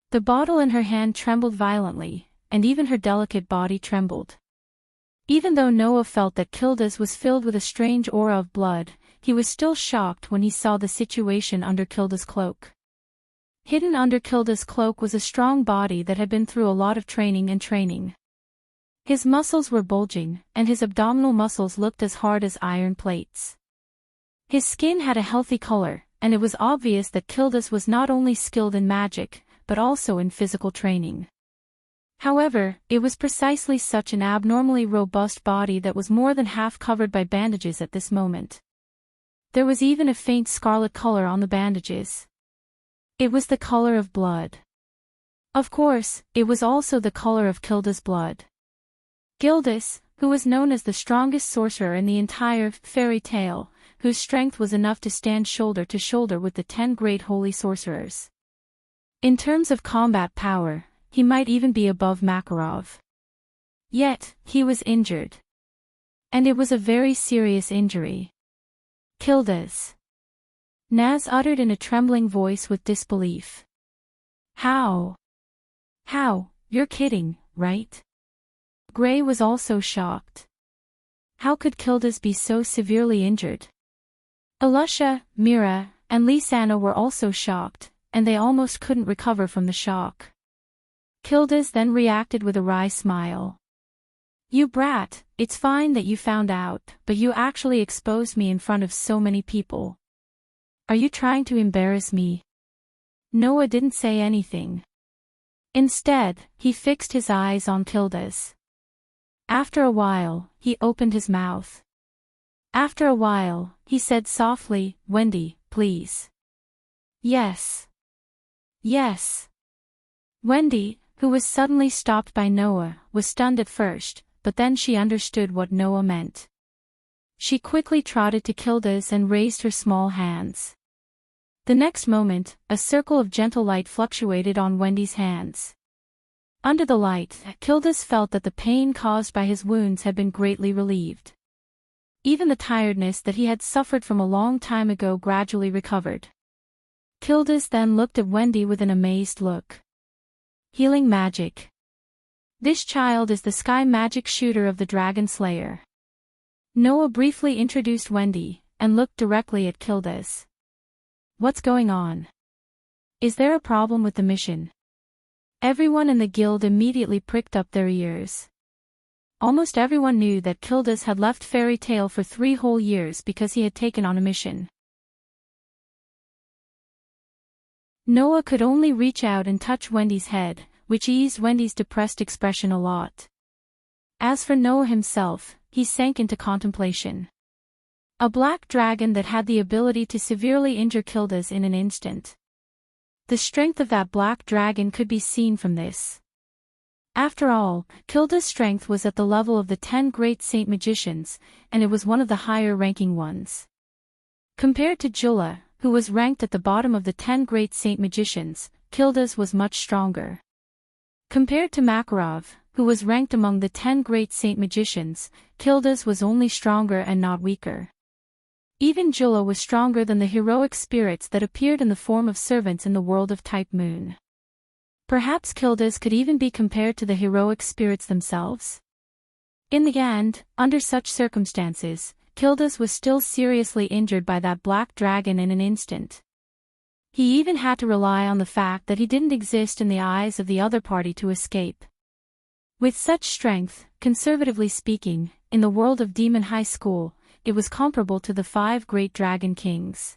Speaker 1: The bottle in her hand trembled violently, and even her delicate body trembled. Even though Noah felt that Kildas was filled with a strange aura of blood, he was still shocked when he saw the situation under Kildas' cloak. Hidden under Kildas' cloak was a strong body that had been through a lot of training. His muscles were bulging, and his abdominal muscles looked as hard as iron plates. His skin had a healthy color, and it was obvious that Kildas was not only skilled in magic, but also in physical training. However, it was precisely such an abnormally robust body that was more than half covered by bandages at this moment. There was even a faint scarlet color on the bandages. It was the color of blood. Of course, it was also the color of Kildas' blood. Gildas, who was known as the strongest sorcerer in the entire fairy tale, whose strength was enough to stand shoulder to shoulder with the 10 great holy sorcerers. In terms of combat power, he might even be above Makarov. Yet, he was injured. And it was a very serious injury. Kildas. Naz uttered in a trembling voice with disbelief. How? You're kidding, right? Gray was also shocked. How could Kildas be so severely injured? Alusha, Mira, and Lisanna were also shocked, and they almost couldn't recover from the shock. Kildas then reacted with a wry smile. You brat, it's fine that you found out, but you actually exposed me in front of so many people. Are you trying to embarrass me? Noah didn't say anything. Instead, he fixed his eyes on Kildas. After a while, he opened his mouth. After a while, he said softly, Wendy, please. Yes. Wendy, who was suddenly stopped by Noah, was stunned at first, but then she understood what Noah meant. She quickly trotted to Kildas and raised her small hands. The next moment, a circle of gentle light fluctuated on Wendy's hands. Under the light, Kildas felt that the pain caused by his wounds had been greatly relieved. Even the tiredness that he had suffered from a long time ago gradually recovered. Kildas then looked at Wendy with an amazed look. Healing magic. This child is the sky magic shooter of the Dragon Slayer. Noah briefly introduced Wendy, and looked directly at Kildas. What's going on? Is there a problem with the mission? Everyone in the guild immediately pricked up their ears. Almost everyone knew that Kildas had left Fairy Tale for 3 whole years because he had taken on a mission. Noah could only reach out and touch Wendy's head, which eased Wendy's depressed expression a lot. As for Noah himself, he sank into contemplation. A black dragon that had the ability to severely injure Kildas in an instant. The strength of that black dragon could be seen from this. After all, Kildas' strength was at the level of the 10 great saint magicians, and it was one of the higher-ranking ones. Compared to Jula, who was ranked at the bottom of the 10 great saint magicians, Kildas was much stronger. Compared to Makarov, who was ranked among the 10 great saint magicians, Kildas was only stronger and not weaker. Even Jula was stronger than the heroic spirits that appeared in the form of servants in the world of Type Moon. Perhaps Kildas could even be compared to the heroic spirits themselves? In the end, under such circumstances, Kildas was still seriously injured by that black dragon in an instant. He even had to rely on the fact that he didn't exist in the eyes of the other party to escape. With such strength, conservatively speaking, in the world of Demon High School, it was comparable to the 5 great dragon kings.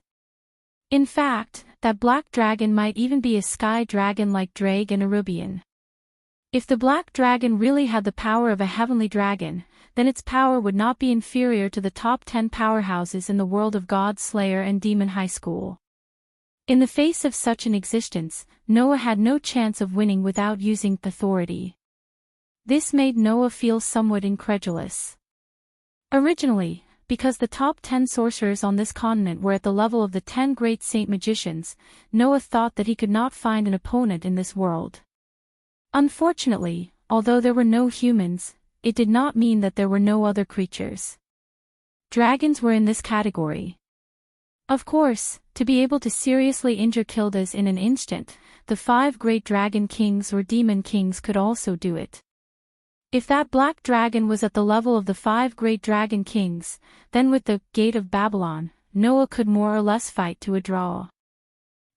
Speaker 1: In fact, that black dragon might even be a sky dragon like Drag and Erubian. If the black dragon really had the power of a heavenly dragon, then its power would not be inferior to the top 10 powerhouses in the world of God Slayer and Demon High School. In the face of such an existence, Noah had no chance of winning without using authority. This made Noah feel somewhat incredulous. Originally, because the top 10 sorcerers on this continent were at the level of the 10 great saint magicians, Noah thought that he could not find an opponent in this world. Unfortunately, although there were no humans, it did not mean that there were no other creatures. Dragons were in this category. Of course, to be able to seriously injure Kildas in an instant, the 5 great dragon kings or demon kings could also do it. If that black dragon was at the level of the 5 great dragon kings, then with the Gate of Babylon, Noah could more or less fight to a draw.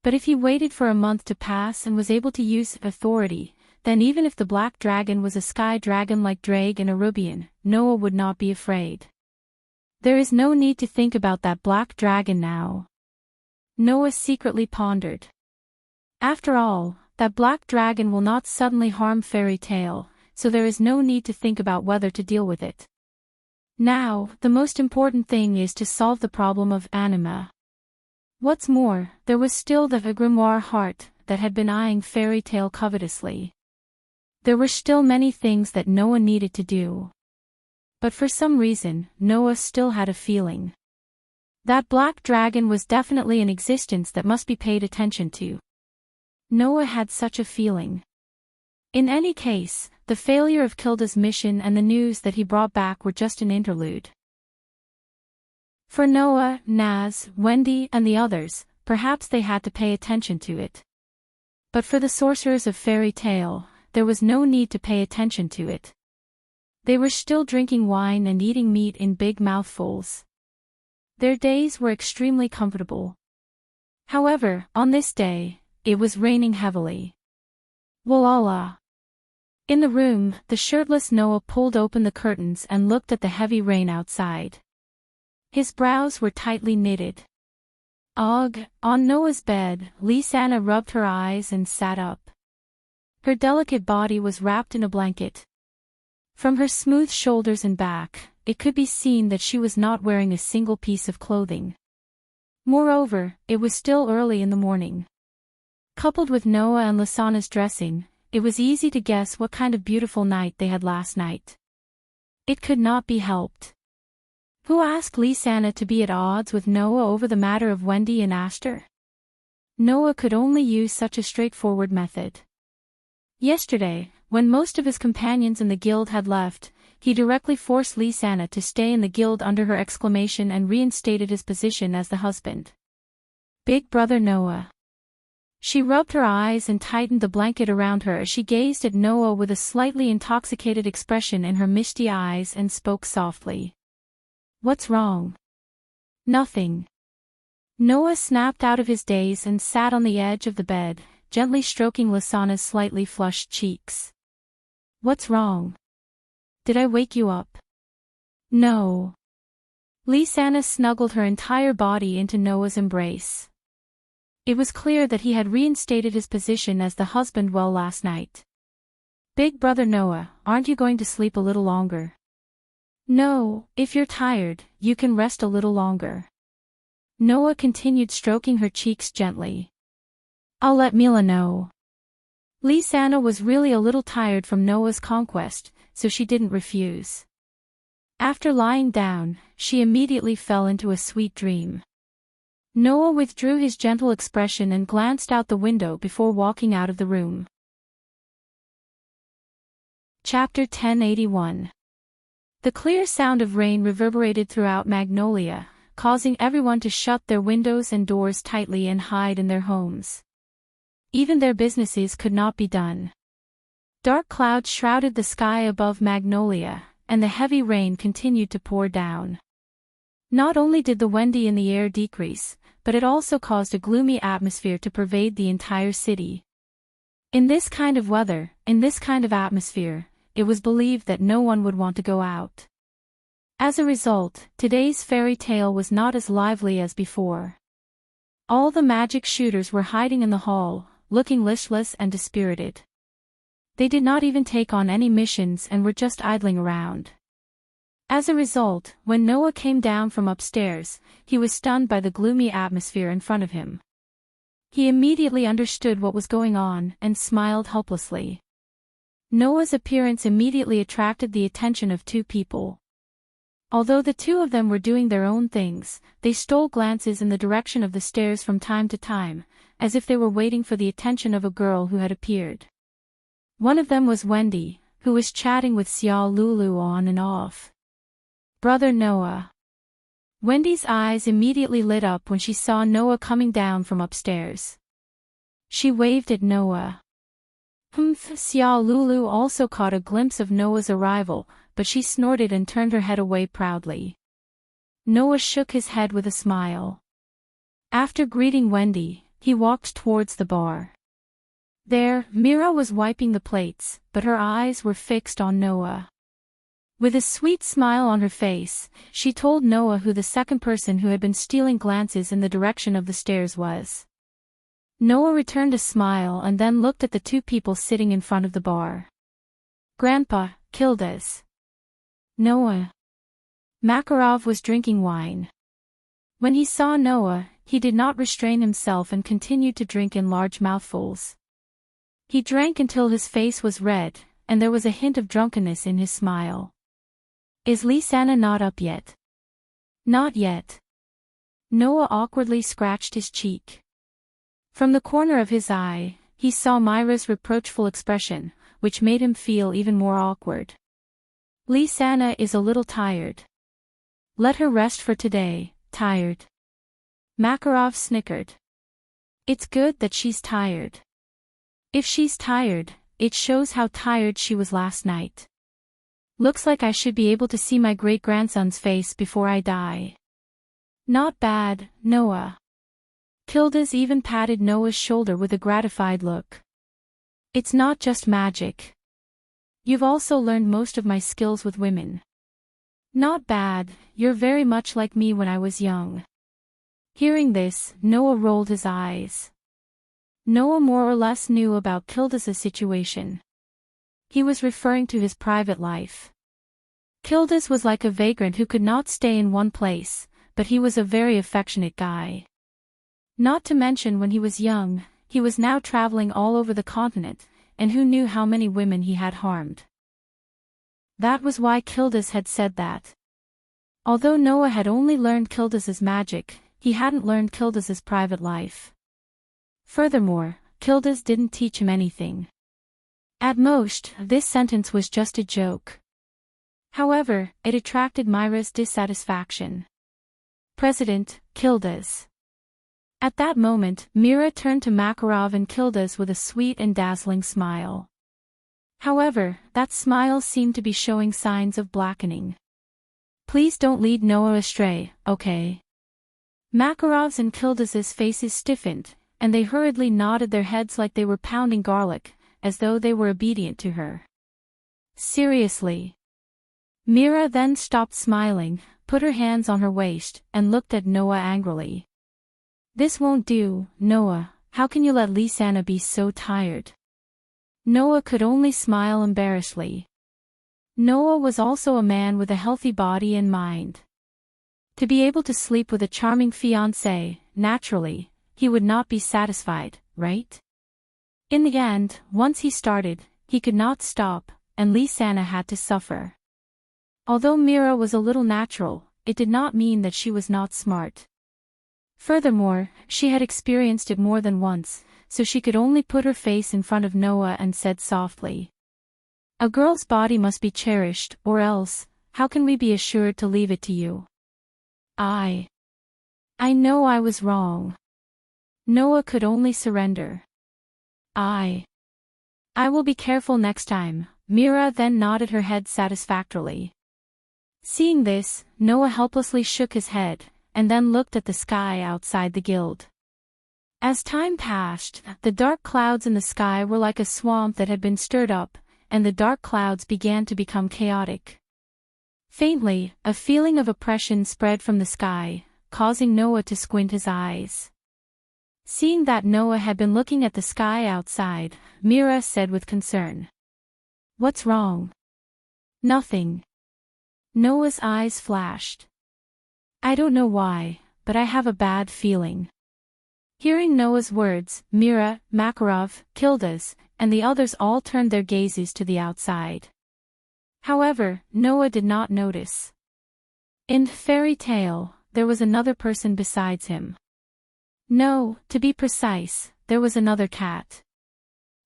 Speaker 1: But if he waited for a month to pass and was able to use authority, then even if the black dragon was a sky dragon like Drag and Erubian, Noah would not be afraid. There is no need to think about that black dragon now. Noah secretly pondered. After all, that black dragon will not suddenly harm Fairy Tale, so there is no need to think about whether to deal with it. Now, the most important thing is to solve the problem of anima. What's more, there was still the grimoire heart that had been eyeing Fairy Tale covetously. There were still many things that Noah needed to do. But for some reason, Noah still had a feeling. That black dragon was definitely an existence that must be paid attention to. Noah had such a feeling. In any case, the failure of Kilda's mission and the news that he brought back were just an interlude. For Noah, Naz, Wendy, and the others, perhaps they had to pay attention to it. But for the sorcerers of Fairy Tale, there was no need to pay attention to it. They were still drinking wine and eating meat in big mouthfuls. Their days were extremely comfortable. However, on this day, it was raining heavily. Wallah. In the room, the shirtless Noah pulled open the curtains and looked at the heavy rain outside. His brows were tightly knitted. Ugh, on Noah's bed, Lisanna rubbed her eyes and sat up. Her delicate body was wrapped in a blanket. From her smooth shoulders and back, it could be seen that she was not wearing a single piece of clothing. Moreover, it was still early in the morning. Coupled with Noah and Lisanna's dressing, it was easy to guess what kind of beautiful night they had last night. It could not be helped. Who asked Lisanna to be at odds with Noah over the matter of Wendy and Aster? Noah could only use such a straightforward method. Yesterday, when most of his companions in the guild had left, he directly forced Lisanna to stay in the guild under her exclamation and reinstated his position as the husband. Big brother Noah. She rubbed her eyes and tightened the blanket around her as she gazed at Noah with a slightly intoxicated expression in her misty eyes and spoke softly. What's wrong? Nothing. Noah snapped out of his daze and sat on the edge of the bed, gently stroking Lisanna's slightly flushed cheeks. What's wrong? Did I wake you up? No. Lisanna snuggled her entire body into Noah's embrace. It was clear that he had reinstated his position as the husband well last night. Big brother Noah, aren't you going to sleep a little longer? No, if you're tired, you can rest a little longer. Noah continued stroking her cheeks gently. I'll let Mila know. Lisanna was really a little tired from Noah's conquest, so she didn't refuse. After lying down, she immediately fell into a sweet dream. Noah withdrew his gentle expression and glanced out the window before walking out of the room. Chapter 1081. The clear sound of rain reverberated throughout Magnolia, causing everyone to shut their windows and doors tightly and hide in their homes. Even their businesses could not be done. Dark clouds shrouded the sky above Magnolia, and the heavy rain continued to pour down. Not only did the Wendy in the air decrease, but it also caused a gloomy atmosphere to pervade the entire city. In this kind of weather, in this kind of atmosphere, it was believed that no one would want to go out. As a result, today's fairy tale was not as lively as before. All the magic shooters were hiding in the hall, looking listless and dispirited. They did not even take on any missions and were just idling around. As a result, when Noah came down from upstairs, he was stunned by the gloomy atmosphere in front of him. He immediately understood what was going on and smiled helplessly. Noah's appearance immediately attracted the attention of two people. Although the two of them were doing their own things, they stole glances in the direction of the stairs from time to time, as if they were waiting for the attention of a girl who had appeared. One of them was Wendy, who was chatting with Xiao Lulu on and off. Brother Noah. Wendy's eyes immediately lit up when she saw Noah coming down from upstairs. She waved at Noah. Xiao Lulu also caught a glimpse of Noah's arrival, but she snorted and turned her head away proudly. Noah shook his head with a smile. After greeting Wendy, he walked towards the bar. There, Mira was wiping the plates, but her eyes were fixed on Noah. With a sweet smile on her face, she told Noah who the second person who had been stealing glances in the direction of the stairs was. Noah returned a smile and then looked at the two people sitting in front of the bar. Grandpa, Kildas. Noah. Makarov was drinking wine. When he saw Noah, he did not restrain himself and continued to drink in large mouthfuls. He drank until his face was red, and there was a hint of drunkenness in his smile. Is Lisanna not up yet? Not yet. Noah awkwardly scratched his cheek. From the corner of his eye, he saw Myra's reproachful expression, which made him feel even more awkward. Lisanna is a little tired. Let her rest for today, tired. Makarov snickered. It's good that she's tired. If she's tired, it shows how tired she was last night. Looks like I should be able to see my great-grandson's face before I die. Not bad, Noah. Kildas even patted Noah's shoulder with a gratified look. It's not just magic. You've also learned most of my skills with women. Not bad, you're very much like me when I was young. Hearing this, Noah rolled his eyes. Noah more or less knew about Kildas' situation. He was referring to his private life. Kildas was like a vagrant who could not stay in one place, but he was a very affectionate guy. Not to mention when he was young, he was now traveling all over the continent, and who knew how many women he had harmed. That was why Kildas had said that. Although Noah had only learned Kildas' magic, he hadn't learned Kildas' private life. Furthermore, Kildas didn't teach him anything. At most, this sentence was just a joke. However, it attracted Myra's dissatisfaction. President, Kildas. At that moment, Mira turned to Makarov and Kildas with a sweet and dazzling smile. However, that smile seemed to be showing signs of blackening. Please don't lead Noah astray, okay? Makarov's and Kildas' faces stiffened, and they hurriedly nodded their heads like they were pounding garlic, as though they were obedient to her. Seriously. Mira then stopped smiling, put her hands on her waist, and looked at Noah angrily. This won't do, Noah, how can you let Lisanna be so tired? Noah could only smile embarrassedly. Noah was also a man with a healthy body and mind. To be able to sleep with a charming fiancée, naturally, he would not be satisfied, right? In the end, once he started, he could not stop, and Lisanna had to suffer. Although Mira was a little natural, it did not mean that she was not smart. Furthermore, she had experienced it more than once, so she could only put her face in front of Noah and said softly, "A girl's body must be cherished, or else, how can we be assured to leave it to you?" I know I was wrong. Noah could only surrender. I will be careful next time. Mira then nodded her head satisfactorily. Seeing this, Noah helplessly shook his head, and then looked at the sky outside the guild. As time passed, the dark clouds in the sky were like a swamp that had been stirred up, and the dark clouds began to become chaotic. Faintly, a feeling of oppression spread from the sky, causing Noah to squint his eyes. Seeing that Noah had been looking at the sky outside, Mira said with concern, "What's wrong?" "Nothing." Noah's eyes flashed. "I don't know why, but I have a bad feeling." Hearing Noah's words, Mira, Makarov, Kildas, and the others all turned their gazes to the outside. However, Noah did not notice. In Fairy Tale, there was another person besides him. No, to be precise, there was another cat.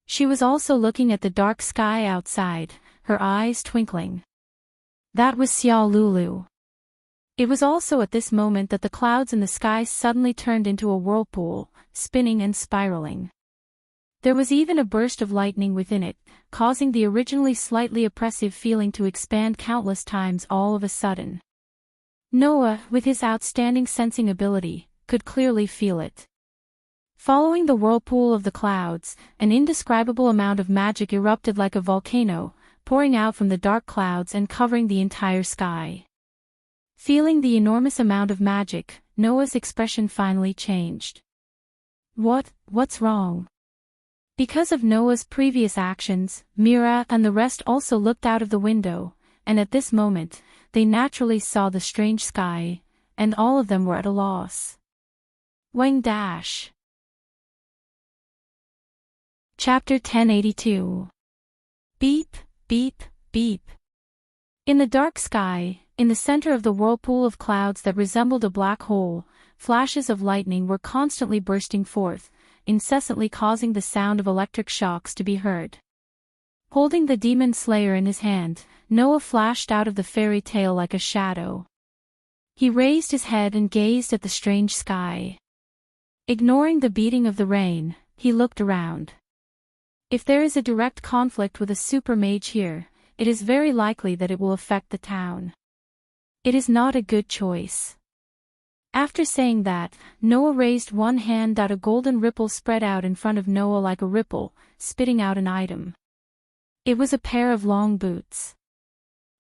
Speaker 1: She was also looking at the dark sky outside, her eyes twinkling. That was Xiao Lulu. It was also at this moment that the clouds in the sky suddenly turned into a whirlpool, spinning and spiraling. There was even a burst of lightning within it, causing the originally slightly oppressive feeling to expand countless times all of a sudden. Noah, with his outstanding sensing ability, could clearly feel it. Following the whirlpool of the clouds, an indescribable amount of magic erupted like a volcano, pouring out from the dark clouds and covering the entire sky. Feeling the enormous amount of magic, Noah's expression finally changed. What's wrong?" Because of Noah's previous actions, Mira and the rest also looked out of the window, and at this moment, they naturally saw the strange sky, and all of them were at a loss. Wang Dash. Chapter 1082. Beep, beep, beep. In the dark sky, in the center of the whirlpool of clouds that resembled a black hole, flashes of lightning were constantly bursting forth, incessantly causing the sound of electric shocks to be heard. Holding the demon slayer in his hand, Noah flashed out of the fairy tale like a shadow. He raised his head and gazed at the strange sky. Ignoring the beating of the rain, he looked around. If there is a direct conflict with a super mage here, it is very likely that it will affect the town. It is not a good choice. After saying that, Noah raised one hand. A golden ripple spread out in front of Noah like a ripple, spitting out an item. It was a pair of long boots.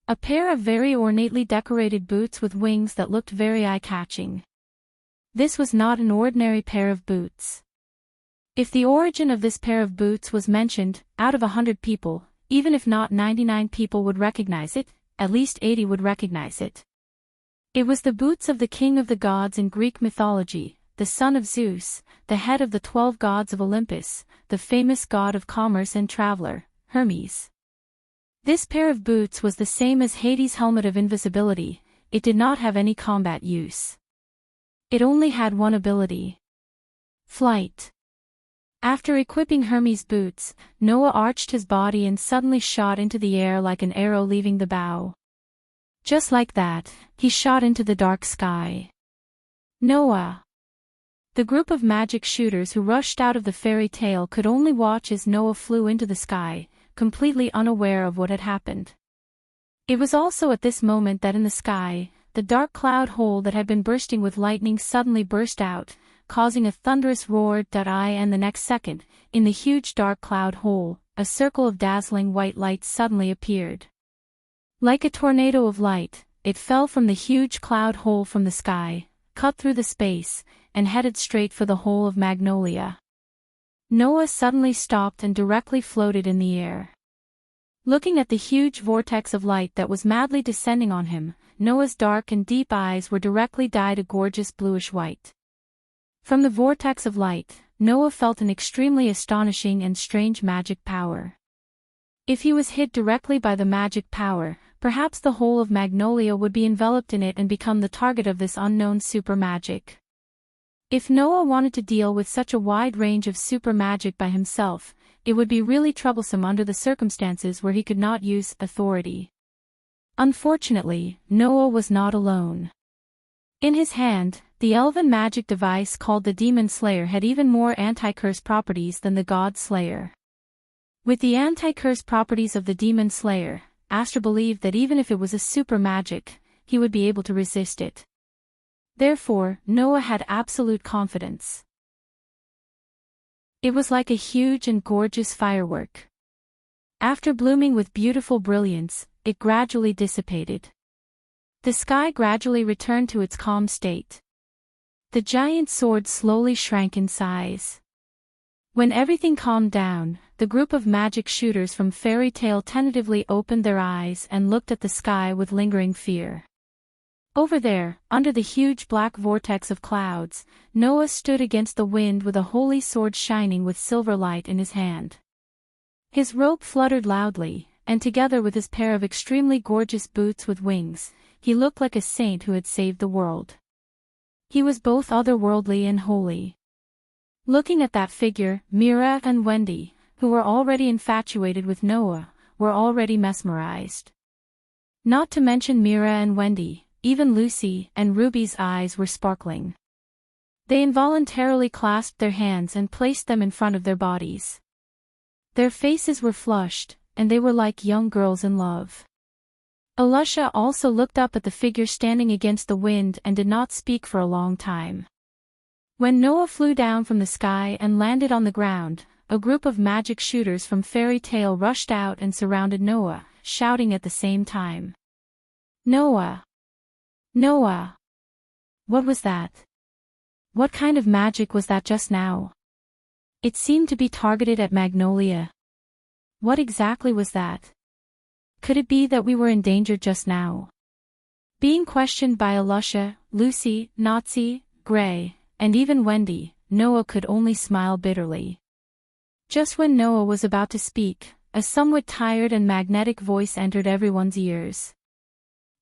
Speaker 1: A pair of very ornately decorated boots with wings that looked very eye-catching. This was not an ordinary pair of boots. If the origin of this pair of boots was mentioned, out of 100 people, even if not 99 people would recognize it, at least 80 would recognize it. It was the boots of the king of the gods in Greek mythology, the son of Zeus, the head of the 12 gods of Olympus, the famous god of commerce and traveler, Hermes. This pair of boots was the same as Hades' helmet of invisibility. It did not have any combat use. It only had one ability: flight. After equipping Hermes' boots, Noah arched his body and suddenly shot into the air like an arrow leaving the bow. Just like that, he shot into the dark sky. Noah! The group of magic shooters who rushed out of the fairy tale could only watch as Noah flew into the sky, completely unaware of what had happened. It was also at this moment that in the sky, the dark cloud hole that had been bursting with lightning suddenly burst out, causing a thunderous roar. And the next second, in the huge dark cloud hole, a circle of dazzling white light suddenly appeared. Like a tornado of light, it fell from the huge cloud hole from the sky, cut through the space, and headed straight for the hole of Magnolia. Noah suddenly stopped and directly floated in the air. Looking at the huge vortex of light that was madly descending on him, Noah's dark and deep eyes were directly dyed a gorgeous bluish white. From the vortex of light, Noah felt an extremely astonishing and strange magic power. If he was hit directly by the magic power, perhaps the whole of Magnolia would be enveloped in it and become the target of this unknown super magic. If Noah wanted to deal with such a wide range of super magic by himself, it would be really troublesome under the circumstances where he could not use authority. Unfortunately, Noah was not alone. In his hand, the elven magic device called the Demon Slayer had even more anti-curse properties than the God Slayer. With the anti-curse properties of the Demon Slayer, Astra believed that even if it was a super magic, he would be able to resist it. Therefore, Noah had absolute confidence. It was like a huge and gorgeous firework. After blooming with beautiful brilliance, it gradually dissipated. The sky gradually returned to its calm state. The giant sword slowly shrank in size. When everything calmed down, the group of magic shooters from Fairy Tale tentatively opened their eyes and looked at the sky with lingering fear. Over there, under the huge black vortex of clouds, Noah stood against the wind with a holy sword shining with silver light in his hand. His robe fluttered loudly, and together with his pair of extremely gorgeous boots with wings, he looked like a saint who had saved the world. He was both otherworldly and holy. Looking at that figure, Mira and Wendy, who were already infatuated with Noah, were already mesmerized. Not to mention Mira and Wendy, even Lucy and Ruby's eyes were sparkling. They involuntarily clasped their hands and placed them in front of their bodies. Their faces were flushed, and they were like young girls in love. Alusha also looked up at the figure standing against the wind and did not speak for a long time. When Noah flew down from the sky and landed on the ground, a group of magic shooters from Fairy Tale rushed out and surrounded Noah, shouting at the same time. "Noah! Noah! What was that? What kind of magic was that just now? It seemed to be targeted at Magnolia. What exactly was that? Could it be that we were in danger just now?" Being questioned by Alusha, Lucy, Nazi, Gray, and even Wendy, Noah could only smile bitterly. Just when Noah was about to speak, a somewhat tired and magnetic voice entered everyone's ears.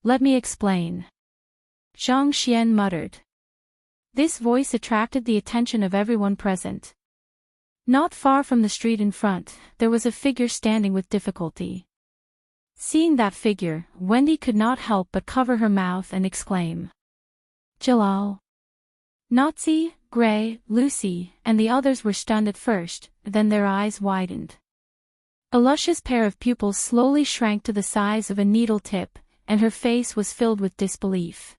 Speaker 1: "Let me explain," Zhang Xian muttered. This voice attracted the attention of everyone present. Not far from the street in front, there was a figure standing with difficulty. Seeing that figure, Wendy could not help but cover her mouth and exclaim, "Jalal!" Nazi, Gray, Lucy, and the others were stunned at first, then their eyes widened. Alusha's pair of pupils slowly shrank to the size of a needle tip, and her face was filled with disbelief.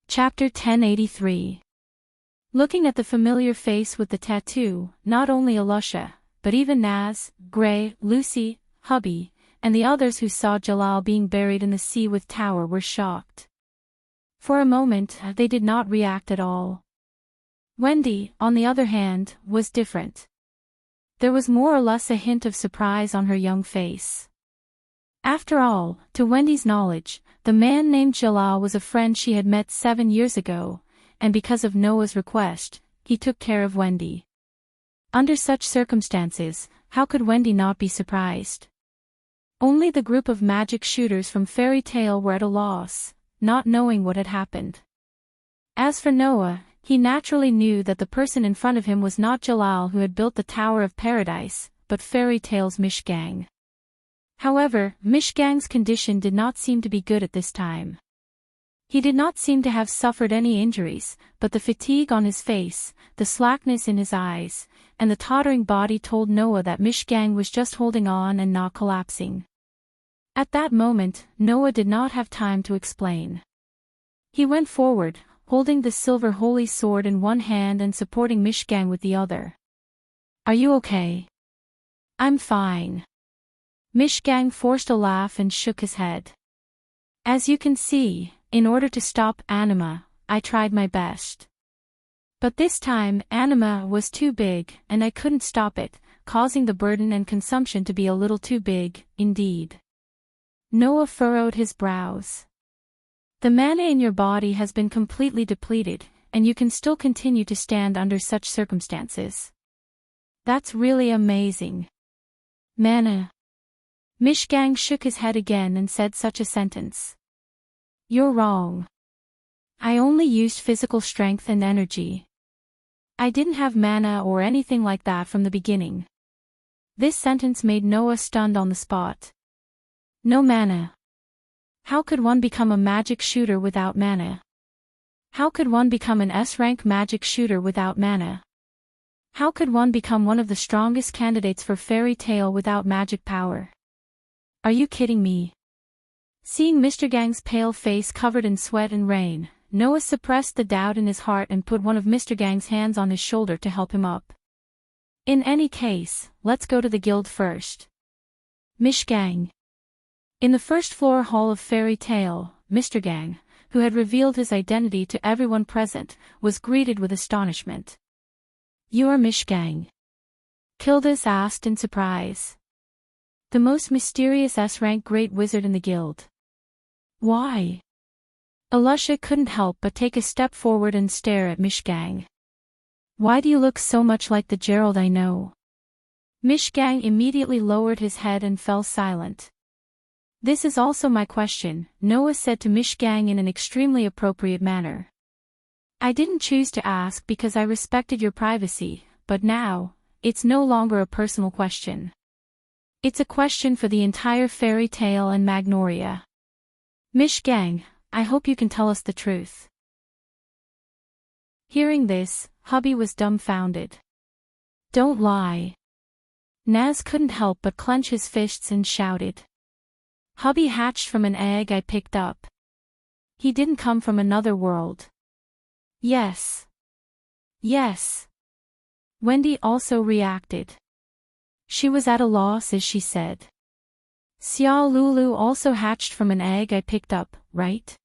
Speaker 1: Chapter 1083. Looking at the familiar face with the tattoo, not only Alusha, but even Naz, Gray, Lucy, Hubby, and the others who saw Jalal being buried in the sea with Tower were shocked. For a moment, they did not react at all. Wendy, on the other hand, was different. There was more or less a hint of surprise on her young face. After all, to Wendy's knowledge, the man named Jalal was a friend she had met 7 years ago, and because of Noah's request, he took care of Wendy. Under such circumstances, how could Wendy not be surprised? Only the group of magic shooters from Fairy Tale were at a loss, not knowing what had happened. As for Noah, he naturally knew that the person in front of him was not Jalal who had built the Tower of Paradise, but Fairy Tale's Mishgang. However, Mishgang's condition did not seem to be good at this time. He did not seem to have suffered any injuries, but the fatigue on his face, the slackness in his eyes, and the tottering body told Noah that Mishgang was just holding on and not collapsing. At that moment, Noah did not have time to explain. He went forward, holding the silver holy sword in one hand and supporting Mishgang with the other. "Are you okay?" "I'm fine." Mishgang forced a laugh and shook his head. "As you can see, in order to stop Anima, I tried my best. But this time Anima was too big and I couldn't stop it, causing the burden and consumption to be a little too big, indeed." Noah furrowed his brows. "The mana in your body has been completely depleted, and you can still continue to stand under such circumstances. That's really amazing." "Mana." Mishgang shook his head again and said such a sentence. "You're wrong. I only used physical strength and energy. I didn't have mana or anything like that from the beginning." This sentence made Noah stunned on the spot. No mana. How could one become a magic shooter without mana? How could one become an S-rank magic shooter without mana? How could one become one of the strongest candidates for Fairy Tale without magic power? Are you kidding me? Seeing Mr. Gang's pale face covered in sweat and rain, Noah suppressed the doubt in his heart and put one of Mr. Gang's hands on his shoulder to help him up. In any case, let's go to the guild first. Mishgang. In the first floor hall of Fairy Tale, Mr. Gang, who had revealed his identity to everyone present, was greeted with astonishment. "You are Mishgang?" Kildas asked in surprise. "The most mysterious S-rank great wizard in the guild." "Why?" Alusha couldn't help but take a step forward and stare at Mishgang. "Why do you look so much like the Gerald I know?" Mishgang immediately lowered his head and fell silent. "This is also my question," Noah said to Mishgang in an extremely appropriate manner. "I didn't choose to ask because I respected your privacy, but now, it's no longer a personal question. It's a question for the entire Fairy Tale and Magnoria. Mishgang, I hope you can tell us the truth." Hearing this, Hubby was dumbfounded. "Don't lie." Naz couldn't help but clench his fists and shouted. "Hubby hatched from an egg I picked up. He didn't come from another world." "Yes. Yes." Wendy also reacted. She was at a loss as she said. "Xiao Lulu also hatched from an egg I picked up, right?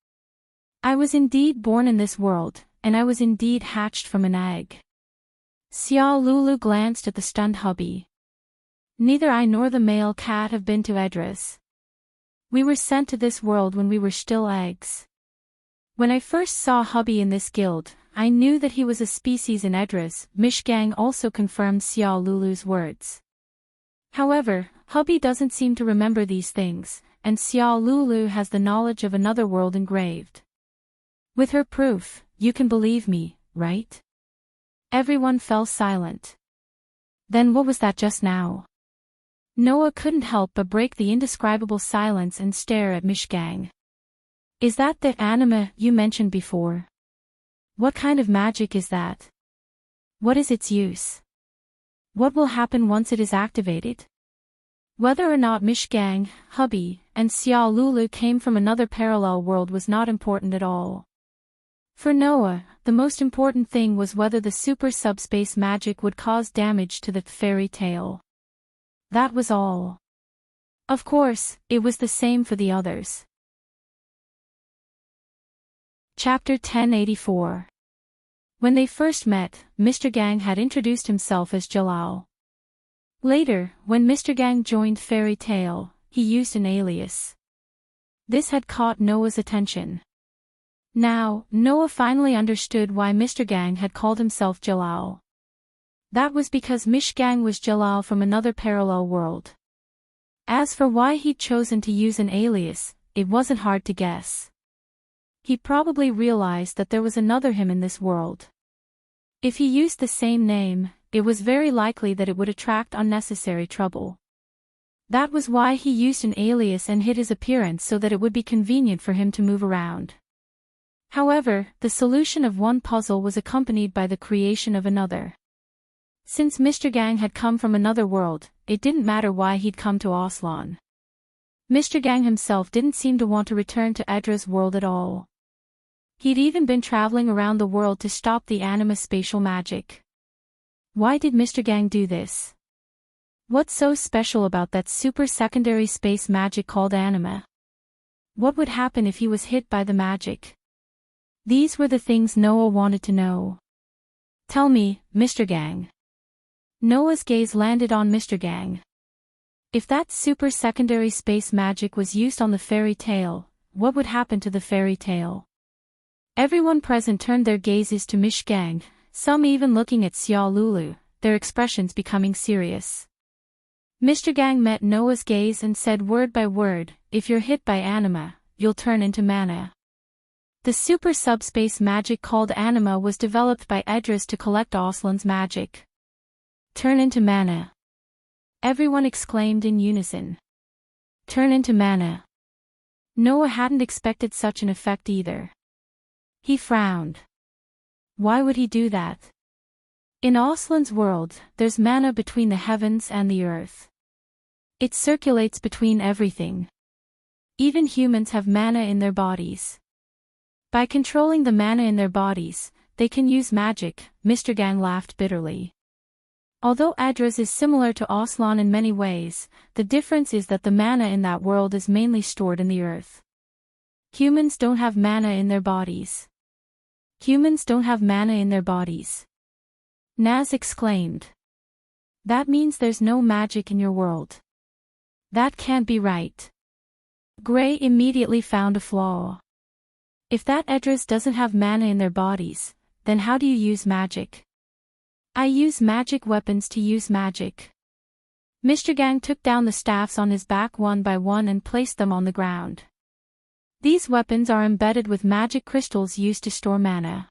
Speaker 1: I was indeed born in this world, and I was indeed hatched from an egg." Xiao Lulu glanced at the stunned Hubby. "Neither I nor the male cat have been to Edras. We were sent to this world when we were still eggs. When I first saw Hubby in this guild, I knew that he was a species in Edras." Mishgang also confirmed Xiao Lulu's words. However, Hubby doesn't seem to remember these things, and Xiao Lulu has the knowledge of another world engraved. With her proof, you can believe me, right? Everyone fell silent. Then what was that just now? Noah couldn't help but break the indescribable silence and stare at Mishgang. "Is that the anima you mentioned before? What kind of magic is that? What is its use? What will happen once it is activated?" Whether or not Mishgang, Hubby, and Xiao Lulu came from another parallel world was not important at all. For Noah, the most important thing was whether the super subspace magic would cause damage to the Fairy Tale. That was all. Of course, it was the same for the others. Chapter 1084. When they first met, Mr. Gang had introduced himself as Jalal. Later, when Mr. Gang joined Fairy Tale, he used an alias. This had caught Noah's attention. Now, Noah finally understood why Mr. Gang had called himself Jalal. That was because Mishgang was Jalal from another parallel world. As for why he'd chosen to use an alias, it wasn't hard to guess. He probably realized that there was another him in this world. If he used the same name, it was very likely that it would attract unnecessary trouble. That was why he used an alias and hid his appearance so that it would be convenient for him to move around. However, the solution of one puzzle was accompanied by the creation of another. Since Mr. Gang had come from another world, it didn't matter why he'd come to Aslan. Mr. Gang himself didn't seem to want to return to Edra's world at all. He'd even been traveling around the world to stop the anima spatial magic. Why did Mr. Gang do this? What's so special about that super secondary space magic called anima? What would happen if he was hit by the magic? These were the things Noah wanted to know. "Tell me, Mr. Gang." Noah's gaze landed on Mr. Gang. If that super secondary space magic was used on the Fairy Tale, what would happen to the Fairy Tale? Everyone present turned their gazes to Mishgang, some even looking at Xiao Lulu, their expressions becoming serious. Mr. Gang met Noah's gaze and said word by word, "If you're hit by anima, you'll turn into mana." The super subspace magic called anima was developed by Edras to collect Aslan's magic. "Turn into mana." Everyone exclaimed in unison. "Turn into mana." Noah hadn't expected such an effect either. He frowned. Why would he do that? In Aslan's world, there's mana between the heavens and the earth. It circulates between everything. Even humans have mana in their bodies. By controlling the mana in their bodies, they can use magic. Mr. Gang laughed bitterly. Although Adras is similar to Aslan in many ways, the difference is that the mana in that world is mainly stored in the earth. Humans don't have mana in their bodies. Humans don't have mana in their bodies. Naz exclaimed. That means there's no magic in your world. That can't be right. Gray immediately found a flaw. If that Adras doesn't have mana in their bodies, then how do you use magic? I use magic weapons to use magic. Mr. Gang took down the staffs on his back one by one and placed them on the ground. These weapons are embedded with magic crystals used to store mana.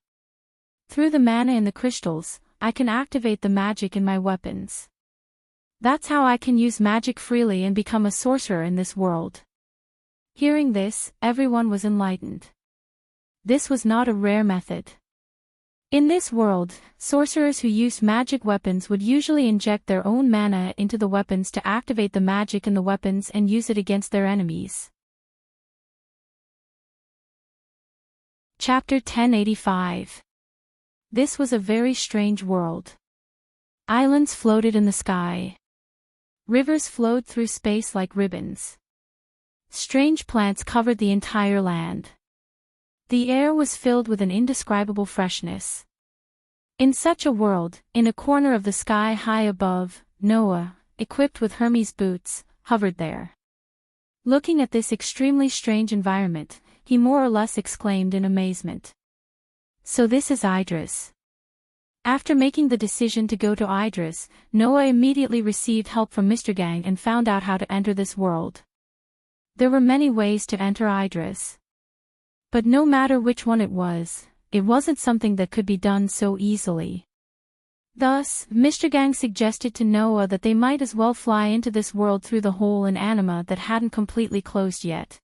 Speaker 1: Through the mana in the crystals, I can activate the magic in my weapons. That's how I can use magic freely and become a sorcerer in this world. Hearing this, everyone was enlightened. This was not a rare method. In this world, sorcerers who used magic weapons would usually inject their own mana into the weapons to activate the magic in the weapons and use it against their enemies. Chapter 1085. This was a very strange world. Islands floated in the sky. Rivers flowed through space like ribbons. Strange plants covered the entire land. The air was filled with an indescribable freshness. In such a world, in a corner of the sky high above, Noah, equipped with Hermes boots, hovered there. Looking at this extremely strange environment, he more or less exclaimed in amazement. So this is Idris. After making the decision to go to Idris, Noah immediately received help from Mr. Gang and found out how to enter this world. There were many ways to enter Idris. But no matter which one it wasn't something that could be done so easily. Thus, Mr. Gang suggested to Noah that they might as well fly into this world through the hole in anima that hadn't completely closed yet.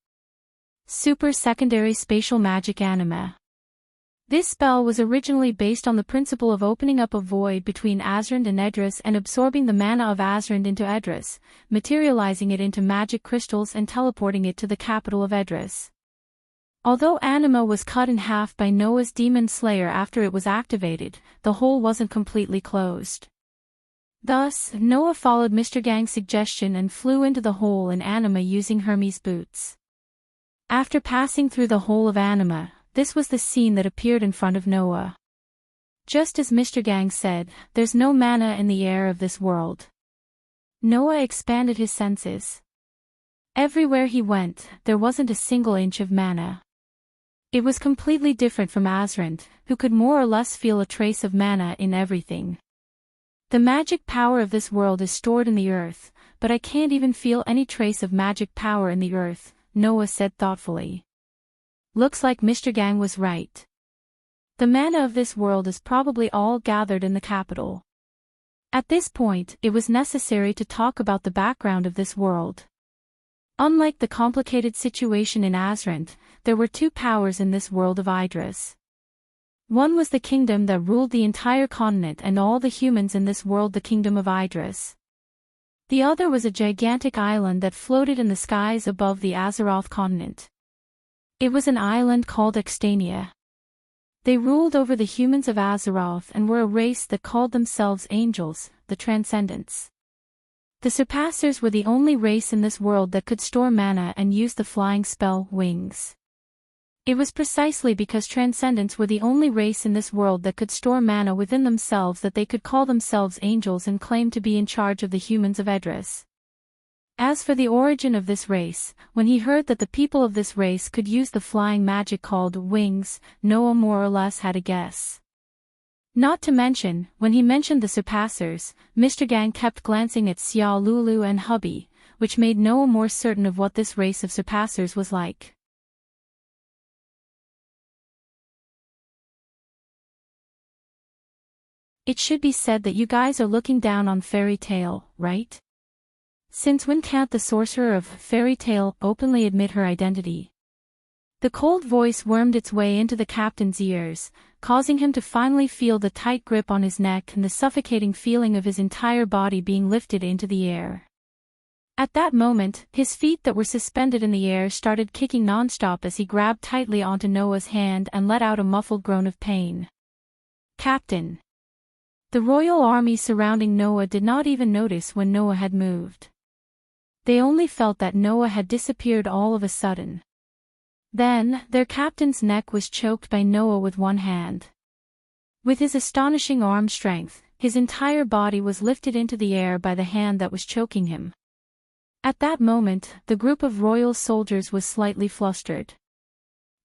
Speaker 1: Super Secondary Spatial Magic Anima. This spell was originally based on the principle of opening up a void between Azrand and Edris and absorbing the mana of Azrand into Edris, materializing it into magic crystals and teleporting it to the capital of Edris. Although anima was cut in half by Noah's demon slayer after it was activated, the hole wasn't completely closed. Thus, Noah followed Mr. Gang's suggestion and flew into the hole in anima using Hermes boots. After passing through the hole of anima, this was the scene that appeared in front of Noah. Just as Mr. Gang said, there's no mana in the air of this world. Noah expanded his senses. Everywhere he went, there wasn't a single inch of mana. It was completely different from Azrand, who could more or less feel a trace of mana in everything. The magic power of this world is stored in the earth, but I can't even feel any trace of magic power in the earth, Noah said thoughtfully. Looks like Mr. Gang was right. The mana of this world is probably all gathered in the capital. At this point, it was necessary to talk about the background of this world. Unlike the complicated situation in Azrand, there were two powers in this world of Idris. One was the kingdom that ruled the entire continent and all the humans in this world, the kingdom of Idris. The other was a gigantic island that floated in the skies above the Azeroth continent. It was an island called Extania. They ruled over the humans of Azeroth and were a race that called themselves angels, the Transcendents. The Surpassers were the only race in this world that could store mana and use the flying spell, Wings. It was precisely because Transcendents were the only race in this world that could store mana within themselves that they could call themselves angels and claim to be in charge of the humans of Edris. As for the origin of this race, when he heard that the people of this race could use the flying magic called Wings, Noah more or less had a guess. Not to mention, when he mentioned the Surpassers, Mr. Gang kept glancing at Xiao Lulu and Hubby, which made Noah more certain of what this race of Surpassers was like. It should be said that you guys are looking down on Fairy Tale, right? Since when can't the sorcerer of Fairy Tale openly admit her identity? The cold voice wormed its way into the captain's ears, causing him to finally feel the tight grip on his neck and the suffocating feeling of his entire body being lifted into the air. At that moment, his feet that were suspended in the air started kicking non-stop as he grabbed tightly onto Noah's hand and let out a muffled groan of pain. Captain! The royal army surrounding Noah did not even notice when Noah had moved. They only felt that Noah had disappeared all of a sudden. Then, their captain's neck was choked by Noah with one hand. With his astonishing arm strength, his entire body was lifted into the air by the hand that was choking him. At that moment, the group of royal soldiers was slightly flustered.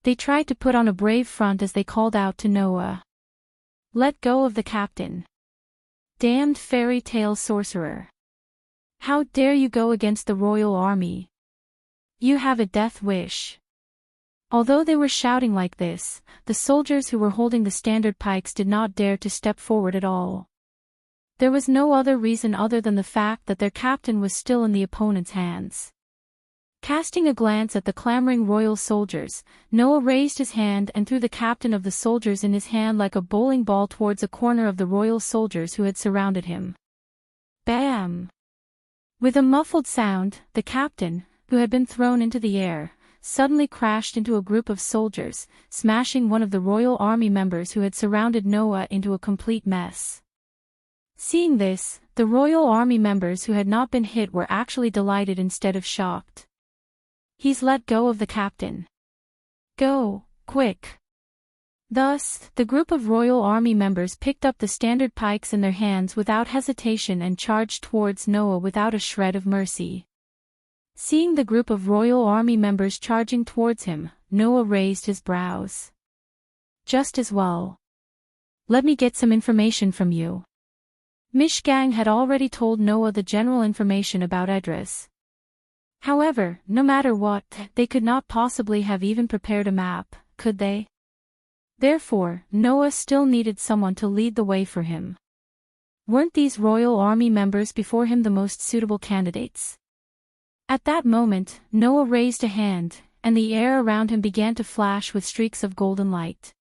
Speaker 1: They tried to put on a brave front as they called out to Noah. "Let go of the captain. Damned fairy tale sorcerer. How dare you go against the royal army? You have a death wish." Although they were shouting like this, the soldiers who were holding the standard pikes did not dare to step forward at all. There was no other reason other than the fact that their captain was still in the opponent's hands. Casting a glance at the clamoring royal soldiers, Noah raised his hand and threw the captain of the soldiers in his hand like a bowling ball towards a corner of the royal soldiers who had surrounded him. Bam! With a muffled sound, the captain, who had been thrown into the air, suddenly crashed into a group of soldiers, smashing one of the royal army members who had surrounded Noah into a complete mess. Seeing this, the royal army members who had not been hit were actually delighted instead of shocked. "He's let go of the captain. Go, quick." Thus, the group of royal army members picked up the standard pikes in their hands without hesitation and charged towards Noah without a shred of mercy. Seeing the group of royal army members charging towards him, Noah raised his brows. "Just as well. Let me get some information from you." Mishgang had already told Noah the general information about Edris. However, no matter what, they could not possibly have even prepared a map, could they? Therefore, Noah still needed someone to lead the way for him. Weren't these royal army members before him the most suitable candidates? At that moment, Noah raised a hand, and the air around him began to flash with streaks of golden light.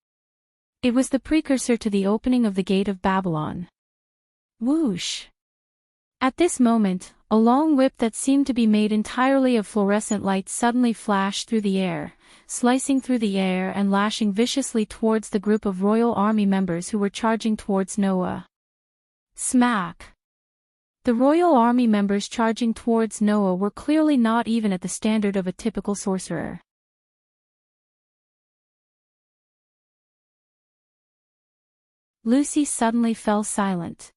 Speaker 1: It was the precursor to the opening of the gate of Babylon. Whoosh! At this moment, a long whip that seemed to be made entirely of fluorescent light suddenly flashed through the air, slicing through the air and lashing viciously towards the group of royal army members who were charging towards Noah. Smack! The royal army members charging towards Noah were clearly not even at the standard of a typical sorcerer. Lucy suddenly fell silent.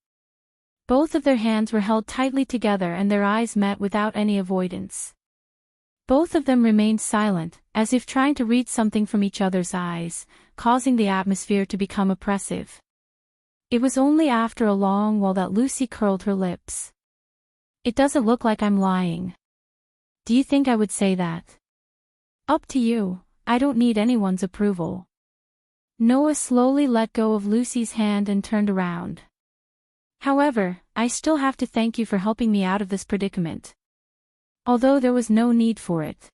Speaker 1: Both of their hands were held tightly together and their eyes met without any avoidance. Both of them remained silent, as if trying to read something from each other's eyes, causing the atmosphere to become oppressive. It was only after a long while that Lucy curled her lips. "It doesn't look like I'm lying. Do you think I would say that?" "Up to you, I don't need anyone's approval." Noah slowly let go of Lucy's hand and turned around. "However, I still have to thank you for helping me out of this predicament. Although there was no need for it."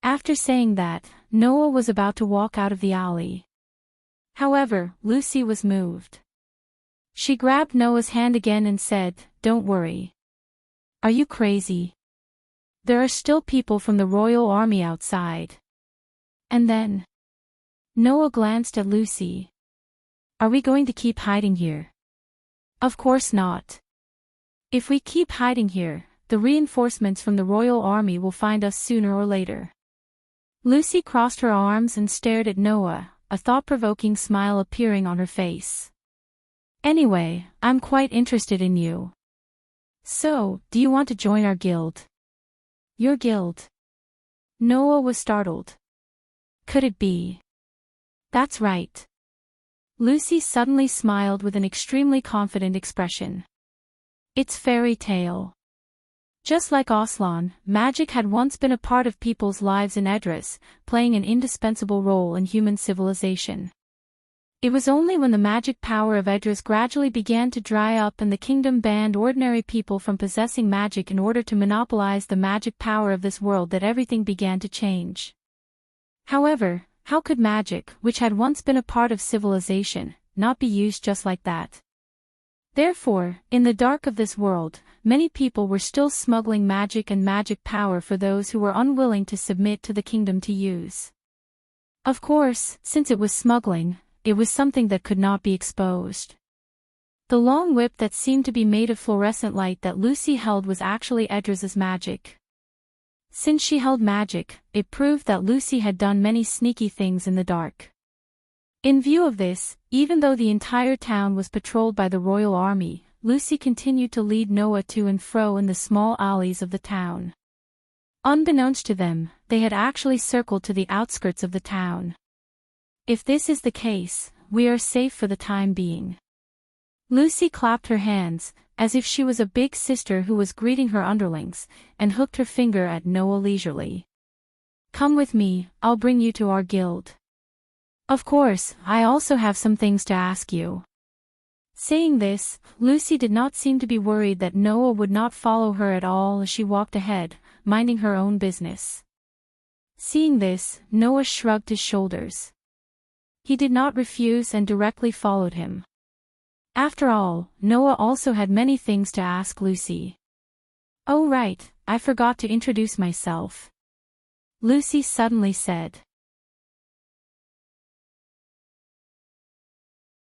Speaker 1: After saying that, Noah was about to walk out of the alley. However, Lucy was moved. She grabbed Noah's hand again and said, "Don't worry. Are you crazy? There are still people from the royal army outside." And then Noah glanced at Lucy. "Are we going to keep hiding here?" "Of course not. If we keep hiding here, the reinforcements from the royal army will find us sooner or later." Lucy crossed her arms and stared at Noah, a thought-provoking smile appearing on her face. "Anyway, I'm quite interested in you. So, do you want to join our guild?" "Your guild?" Noah was startled. Could it be? That's right. Lucy suddenly smiled with an extremely confident expression. "It's fairy tale. Just like Aslan, magic had once been a part of people's lives in Edris, playing an indispensable role in human civilization. It was only when the magic power of Edris gradually began to dry up and the kingdom banned ordinary people from possessing magic in order to monopolize the magic power of this world that everything began to change. However, how could magic, which had once been a part of civilization, not be used just like that? Therefore, in the dark of this world, many people were still smuggling magic and magic power for those who were unwilling to submit to the kingdom to use. Of course, since it was smuggling, it was something that could not be exposed. The long whip that seemed to be made of fluorescent light that Lucy held was actually Edra's magic. Since she held magic, it proved that Lucy had done many sneaky things in the dark. In view of this, even though the entire town was patrolled by the royal army, Lucy continued to lead Noah to and fro in the small alleys of the town. Unbeknownst to them, they had actually circled to the outskirts of the town. If this is the case, we are safe for the time being. Lucy clapped her hands, as if she was a big sister who was greeting her underlings, and hooked her finger at Noah leisurely. Come with me, I'll bring you to our guild. Of course, I also have some things to ask you. Saying this, Lucy did not seem to be worried that Noah would not follow her at all as she walked ahead, minding her own business. Seeing this, Noah shrugged his shoulders. He did not refuse and directly followed him. After all, Noah also had many things to ask Lucy. Oh right, I forgot to introduce myself. Lucy suddenly said.